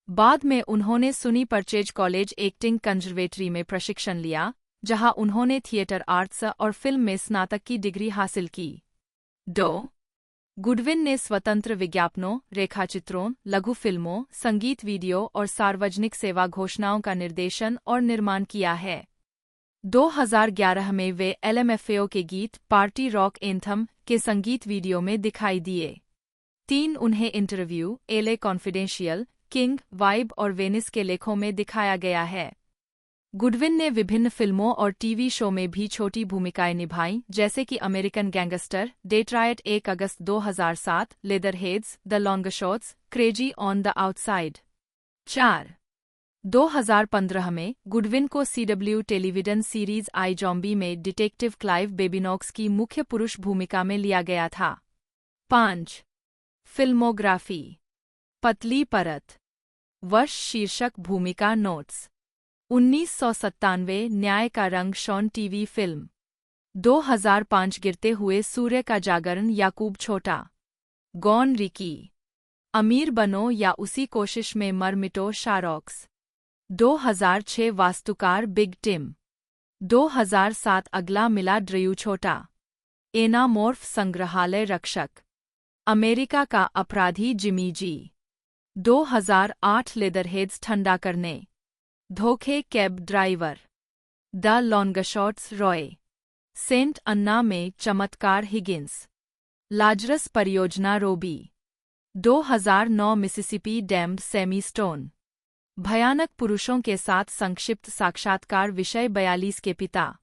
बाद में उन्होंने सुनी परचेज कॉलेज एक्टिंग कंजर्वेटरी में प्रशिक्षण लिया, जहां उन्होंने थिएटर आर्ट्स और फिल्म में स्नातक की डिग्री हासिल की। गुडविन ने स्वतंत्र विज्ञापनों, रेखाचित्रों, लघु फिल्मों, संगीत वीडियो और सार्वजनिक सेवा घोषणाओं का निर्देशन और निर्माण किया है। 2011 में वे LMFAO के गीत पार्टी रॉक एंथम के संगीत वीडियो में दिखाई दिए। 3 उन्हें interview, LA confidential, king, vibe और वेनिस के लेखों में दिखाया गया है। गुडविन ने विभिन्न फिल्मों और टीवी शो में भी छोटी भूमिकाएं निभाईं, जैसे कि अमेरिकन गैंगस्टर, डेट्रॉयट 1 अगस्त 2007, Leatherheads, the longshots, crazy on the outside. 2015 में गुडविन को CW television series I zombie में डिटेक्टिव क्लाइव बेबीनॉक्स की मुख्य पुरुष भूमिका में लिया गया था। 5 फिल्मोग्राफी। पतली परत। वर्ष शीर्षक भूमिका नोट्स। 1997 न्याय का रंग शॉन टीवी फिल्म। 2005 गिरते हुए सूर्य का जागरण याकूब छोटा। Gone Ricky. अमीर बनो या उसी कोशिश में मर मिटो शारॉक्स। 2006 वास्तुकार बिग टिम। 2007 अगला मिला ड्रयू छोटा। एनामोर्फ संग्रहालय रक्षक। अमेरिका का अपराधी जिमी जी। 2008 लेदरहेड्स ठंडा करने। धोखे cab driver. The longshots Roy. Saint Anna में चमत्कार हिगिंस। लाजरस परियोजना Robbie. 2009 Mississippi damned Sammy Stone. भयानक पुरुषों के साथ संक्षिप्त साक्षात्कार विषय 42 के पिता।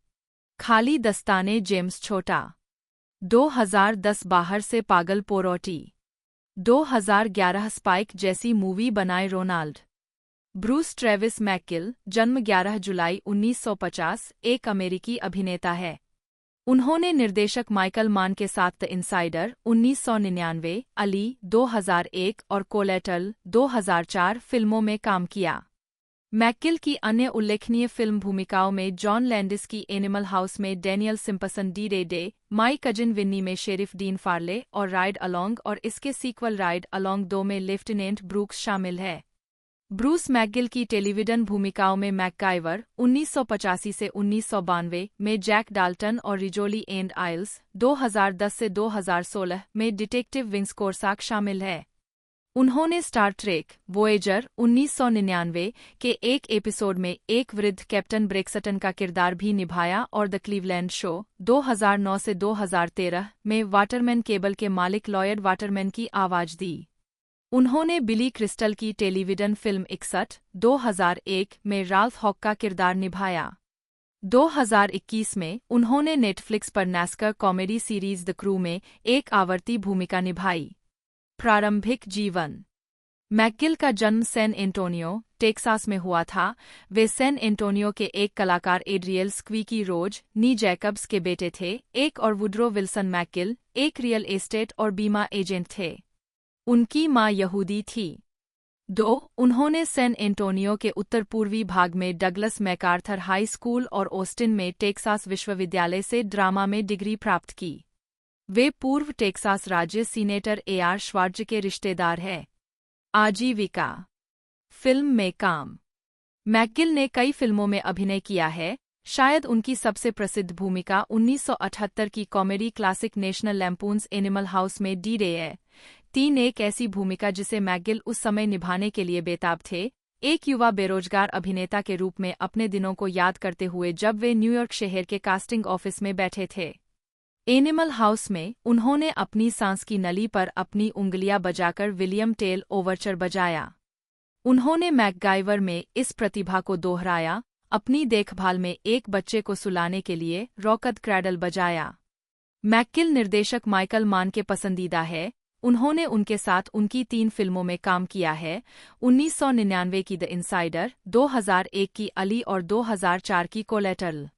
खाली दस्ताने जेम्स छोटा। 2010 बाहर से पागल पोरोटी। 2011 स्पाइक जैसी मूवी बनाए रोनाल्ड। ब्रूस ट्रेविस मैकिल, जन्म 11 जुलाई 1950, एक अमेरिकी अभिनेता है। उन्होंने निर्देशक माइकल मान के साथ द इनसाइडर 1999, अली 2001 और कोलेटल 2004 फिल्मों में काम किया। मैकगिल की अन्य उल्लेखनीय फिल्म भूमिकाओं में जॉन लैंडिस की एनिमल हाउस में Daniel Simpson D, my cousin Vinny में शेरिफ डीन फार्ले और राइड अलोंग और इसके सीक्वल राइड अलोंग 2 में लेफ्टिनेंट ब्रूक्स शामिल है। ब्रूस मैकगिल की टेलीविजन भूमिकाओं में मैकगाइवर 1985 से 1992 में जैक डाल्टन और रिजोली एंड आइल्स 2010 से 2016 में डिटेक्टिव विंस कोर्साक शामिल है। उन्होंने स्टार ट्रेक वोएजर 1999 के एक एपिसोड में एक वृद्ध कैप्टन ब्रेक्सटन का किरदार भी निभाया और द क्लीवलैंड शो 2009 से 2013 में वाटरमैन केबल के मालिक लॉयड वाटरमैन की आवाज दी। उन्होंने बिली क्रिस्टल की टेलीविजन फिल्म 61 2001 में राल्फ हॉक का किरदार निभाया। 2021 में उन्होंने नेटफ्लिक्स पर नैस्कर कॉमेडी सीरीज द क्रू में एक आवर्ती भूमिका निभाई। प्रारंभिक जीवन। मैकगिल का जन्म सैन एंटोनियो, टेक्सास में हुआ था। वे सैन एंटोनियो के एक कलाकार एड्रियल स्क्वीकी रोज नी जैकब्स के बेटे थे। एक और वुड्रो विल्सन मैकगिल एक रियल एस्टेट और बीमा एजेंट थे। उनकी मां यहूदी थी। 2 उन्होंने सैन एंटोनियो के उत्तर पूर्वी भाग में डगलस मैकार्थर हाई स्कूल और ऑस्टिन में टेक्सास विश्वविद्यालय से ड्रामा में डिग्री प्राप्त की। वे पूर्व टेक्सास राज्य सीनेटर AR श्वार्ज के रिश्तेदार हैं। आजीविका। फिल्म में काम। मैकगिल ने कई फिल्मों में अभिनय किया है। शायद उनकी सबसे प्रसिद्ध भूमिका 1978 की comedy classic National Lampoon's Animal house में डी है। 3 एक ऐसी भूमिका जिसे मैकगिल उस समय निभाने के लिए बेताब थे। एक युवा बेरोजगार अभिनेता के रूप में अपने दिनों को याद करते हुए जब वे न्यूयॉर्क शहर के कास्टिंग ऑफिस में बैठे थे। एनिमल हाउस में उन्होंने अपनी सांस की नली पर अपनी उंगलियां बजाकर विलियम टेल ओवरचर बजाया। उन्होंने मैकगाइवर में इस प्रतिभा को दोहराया। अपनी देखभाल में एक बच्चे को सुलाने के लिए रॉकद क्रैडल बजाया। मैकगिल निर्देशक माइकल मान के पसंदीदा है। उन्होंने उनके साथ उनकी 3 फिल्मों में काम किया है। 1999 की द इनसाइडर, 2001 की अली और 2004 की कोलेटरल।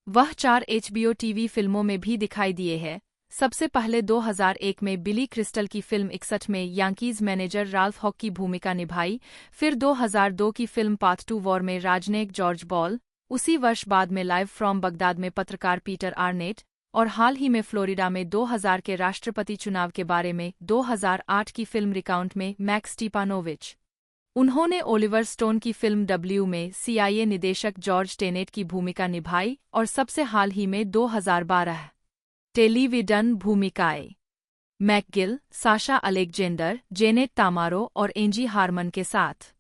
वह 4 HBO टीवी फिल्मों में भी दिखाई दिए हैं। सबसे पहले 2001 में बिली क्रिस्टल की फिल्म 61 में यांकीज मैनेजर राल्फ हॉक की भूमिका निभाई। फिर 2002 की फिल्म पाथ टू वॉर में राजनयिक जॉर्ज बॉल। उसी वर्ष बाद में लाइव फ्रॉम बगदाद में पत्रकार पीटर आर्नेट। और हाल ही में फ्लोरिडा में 2000 के राष्ट्रपति चुनाव के बारे में 2008 की फिल्म रिकाउंट में मैक्स स्टीपानोविच। उन्होंने ओलिवर स्टोन की फिल्म W में CIA निदेशक जॉर्ज टेनेट की भूमिका निभाई और सबसे हाल ही में 2012 टेलीविजन भूमिकाएं। मैकगिल, साशा अलेक्जेंडर, जेनेट तामारो और एंजी हारमन के साथ।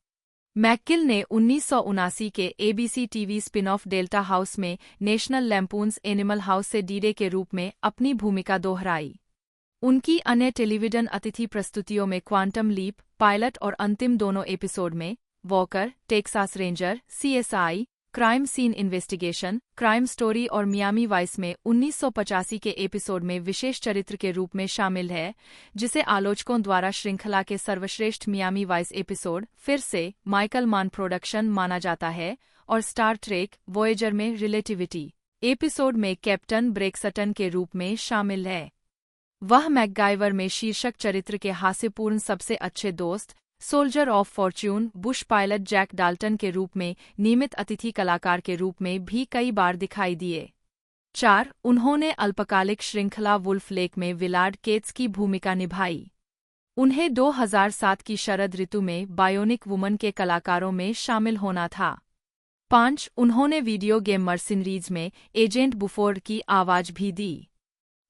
मैकगिल ने 1979 के ABC TV spin-off delta house में नेशनल लैम्पून्स एनिमल हाउस से डी के रूप में अपनी भूमिका दोहराई। उनकी अन्य टेलीविजन अतिथि प्रस्तुतियों में क्वांटम लीप, पायलट और अंतिम दोनों एपिसोड में Walker, Texas ranger, CSI, crime scene investigation, crime story और मियामी वाइस में 1985 के एपिसोड में विशेष चरित्र के रूप में शामिल है, जिसे आलोचकों द्वारा श्रृंखला के सर्वश्रेष्ठ मियामी वाइस एपिसोड फिर से माइकल मान प्रोडक्शन माना जाता है। और स्टार ट्रेक वॉयेजर में रिलेटिविटी एपिसोड में कैप्टन ब्रेक्सटन के रूप में शामिल है। वह मैकगाइवर में शीर्षक चरित्र के हास्यपूर्ण सबसे अच्छे दोस्त, soldier of fortune, bush pilot Jack Dalton के रूप में नियमित अतिथि कलाकार के रूप में भी कई बार दिखाई दिए। 4 उन्होंने अल्पकालिक श्रृंखला वुल्फ लेक में विलार्ड केट्स की भूमिका निभाई। उन्हें 2007 की शरद ऋतु में बायोनिक वुमन के कलाकारों में शामिल होना था। 5 उन्होंने वीडियो गेम मर्सिनरीज में एजेंट बुफोर्ड की आवाज भी दी।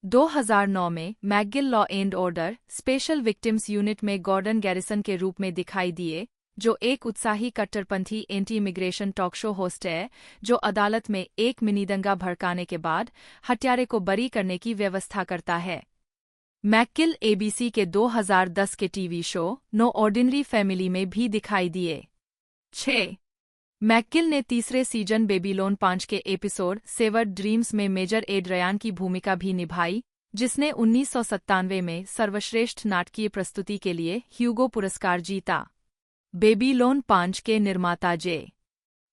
2009 में McGill law and order special victims unit में गॉर्डन गैरिसन के रूप में दिखाई दिए, जो एक उत्साही कट्टरपंथी anti immigration talk show host है जो अदालत में एक मिनीदंगा भड़काने के बाद हत्यारे को बरी करने की व्यवस्था करता है। मैकगिल ABC के 2010 के TV show no ordinary family में भी दिखाई दिए। 6 मैकगिल ने तीसरे सीजन बेबीलोन 5 के एपिसोड सेवर्ड ड्रीम्स में मेजर एड रयान की भूमिका भी निभाई, जिसने 1997 में सर्वश्रेष्ठ नाटकीय प्रस्तुति के लिए ह्यूगो पुरस्कार जीता। बेबीलोन 5 के निर्माता जे.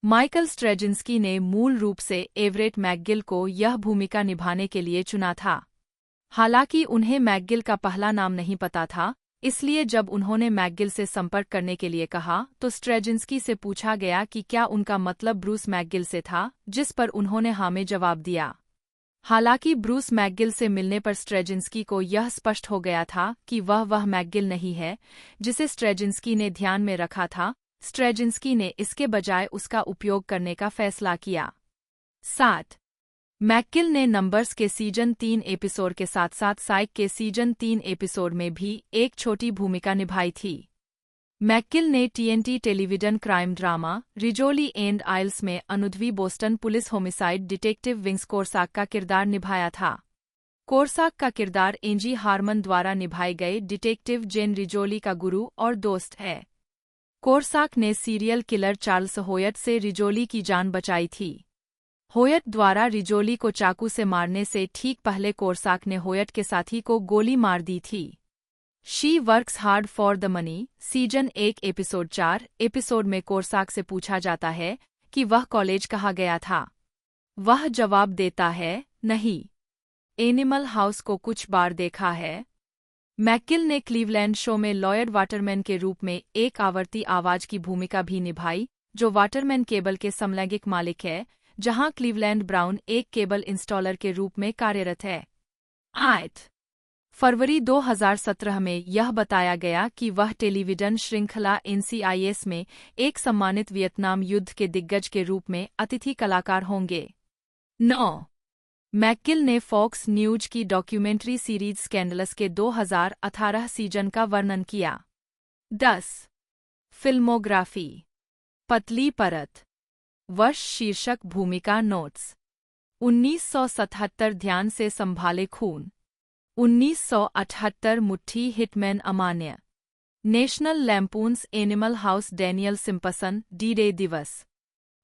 माइकल स्ट्रेजिंस्की ने मूल रूप से एवरेट मैकगिल को यह भूमिका निभाने के लिए चुना था। हालांकि उन्हें मैकगिल का पहला नाम नहीं पता था, इसलिए जब उन्होंने मैकगिल से संपर्क करने के लिए कहा तो स्ट्रेजिंस्की से पूछा गया कि क्या उनका मतलब ब्रूस मैकगिल से था, जिस पर उन्होंने हाँ में जवाब दिया। हालांकि ब्रूस मैकगिल से मिलने पर स्ट्रेजिंस्की को यह स्पष्ट हो गया था कि वह मैकगिल नहीं है जिसे स्ट्रेजिंस्की ने ध्यान में रखा था। स्ट्रेजिंस्की ने इसके बजाय उसका उपयोग करने का फैसला किया। 7. मैकगिल ने नंबर्स के सीजन 3 एपिसोड के साथ साथ साइक के सीजन 3 एपिसोड में भी एक छोटी भूमिका निभाई थी। मैकगिल ने TNT television crime drama Rizzoli and Isles में अनुध्वी Boston police homicide detective Vince Korsak का किरदार निभाया था। कोरसाक का किरदार एंजी हार्मन द्वारा निभाए गए डिटेक्टिव जेन रिजोली का गुरु और दोस्त है। कोरसाक ने सीरियल किलर चार्ल्स होयट से रिजोली की जान बचाई थी। होयट द्वारा रिजोली को चाकू से मारने से ठीक पहले कोरसाक ने होयट के साथी को गोली मार दी थी। She works hard for the money season 1 episode 4 episode में कोरसाक से पूछा जाता है कि वह कॉलेज कहाँ गया था। वह जवाब देता है, नहीं, एनिमल हाउस को कुछ बार देखा है। मैकगिल ने क्लीवलैंड शो में लॉयड वाटरमैन के रूप में एक आवर्ती आवाज की भूमिका भी निभाई, जो वाटरमैन केबल के समलैंगिक मालिक है, जहां क्लीवलैंड ब्राउन एक केबल इंस्टॉलर के रूप में कार्यरत है। 8 फरवरी 2017 में यह बताया गया कि वह टेलीविजन श्रृंखला NCIS में एक सम्मानित वियतनाम युद्ध के दिग्गज के रूप में अतिथि कलाकार होंगे। 9 मैकगिल ने फॉक्स न्यूज की डॉक्यूमेंट्री सीरीज स्कैंडलस के 2018 सीजन का वर्णन किया। 10 फिल्मोग्राफी पतली परत वर्ष शीर्षक भूमिका नोट्स 1977 ध्यान से संभाले खून 1978 मुट्ठी हिटमैन अमान्य National Lampoon's Animal House Daniel Simpson D-Day दिवस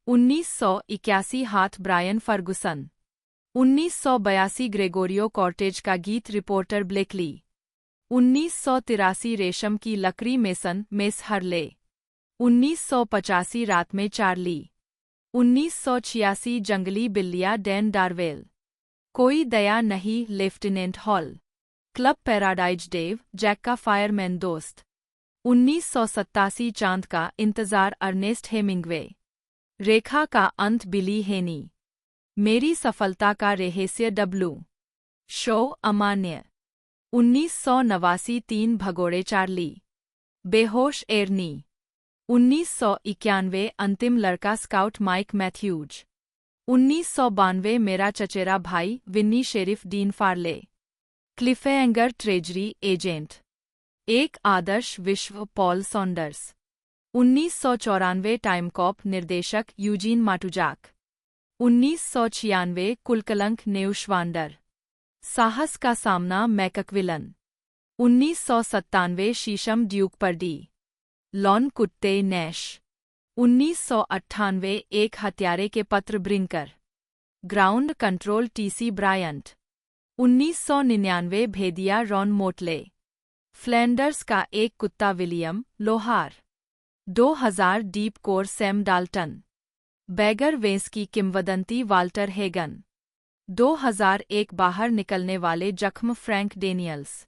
1981 हाथ ब्रायन फर्गुसन 1982 ग्रेगोरियो कॉर्टेज का गीत रिपोर्टर ब्लेकली 1983 रेशम की लकड़ी मेसन मेस हरले 1985 रात में चार्ली 1986 जंगली बिल्लियाँ डैन डार्वेल कोई दया नहीं lieutenant Hall club paradise Dave Jack का फायरमैन दोस्त 1987 चांद का इंतजार अर्नेस्ट हेमिंग्वे रेखा का अंत बिली हेनी मेरी सफलता का रहस्य डब्लू शो अमान्य 1989 3 भगोड़े चार्ली बेहोश एर्नी 1991 अंतिम लड़का स्काउट माइक मैथ्यूज 1992 मेरा चचेरा भाई Vinny sheriff Dean Farley cliffhanger treasury agent एक आदर्श विश्व पॉल सॉन्डर्स 1994 टाइम कॉप निर्देशक यूजीन माटुजाक 1996 कुलकलंक नेउशवांडर साहस का सामना मैकक्विलन 1997 शीशम ड्यूक पर्डी लॉन कुत्ते नैश 1998 एक हत्यारे के पत्र Brinker ground control TC Bryant 1999 भेदिया रॉन मोटले फ्लैंडर्स का एक कुत्ता विलियम लोहार 2000 deep core Sam Dalton Bagger Vance की किंवदंती वाल्टर हेगन 2001 बाहर निकलने वाले जख्म फ्रैंक डेनियल्स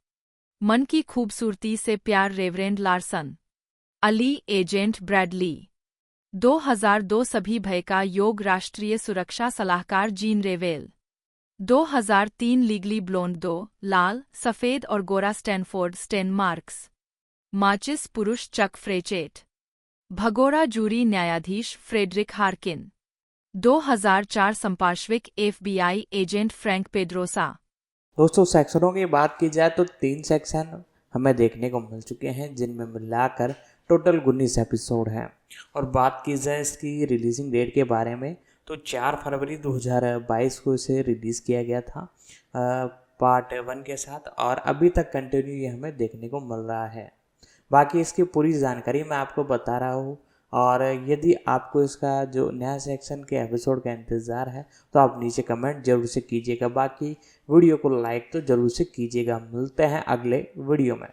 मन की खूबसूरती से प्यार reverend Larsen Ali agent Bradley 2002 सभी भय का योग राष्ट्रीय सुरक्षा सलाहकार जीन रेवेल 2003 लीगली ब्लोंड 2 लाल सफ़ेद और गोरा स्टैनफोर्ड स्टेन मार्क्स माचिस पुरुष चक फ्रेचेट भगोड़ा जूरी न्यायाधीश फ्रेडरिक हार्किन 2004 संपार्श्विक FBI एजेंट फ्रैंक पेड्रोसा। दोस्तों सेक्शनों की बात की जाए तो 3 सेक्शन हमें देखने को मिल चुके हैं, जिनमें मिलाकर टोटल 19 एपिसोड हैं। और बात की जाए इसकी रिलीजिंग डेट के बारे में तो 4 फरवरी 2022 को इसे रिलीज़ किया गया था पार्ट 1 के साथ, और अभी तक कंटिन्यू ये हमें देखने को मिल रहा है। बाकी इसकी पूरी जानकारी मैं आपको बता रहा हूँ, और यदि आपको इसका जो नया सेक्शन के एपिसोड का इंतज़ार है तो आप नीचे कमेंट जरूर से कीजिएगा। बाकी वीडियो को लाइक तो ज़रूर से कीजिएगा। मिलते हैं अगले वीडियो में।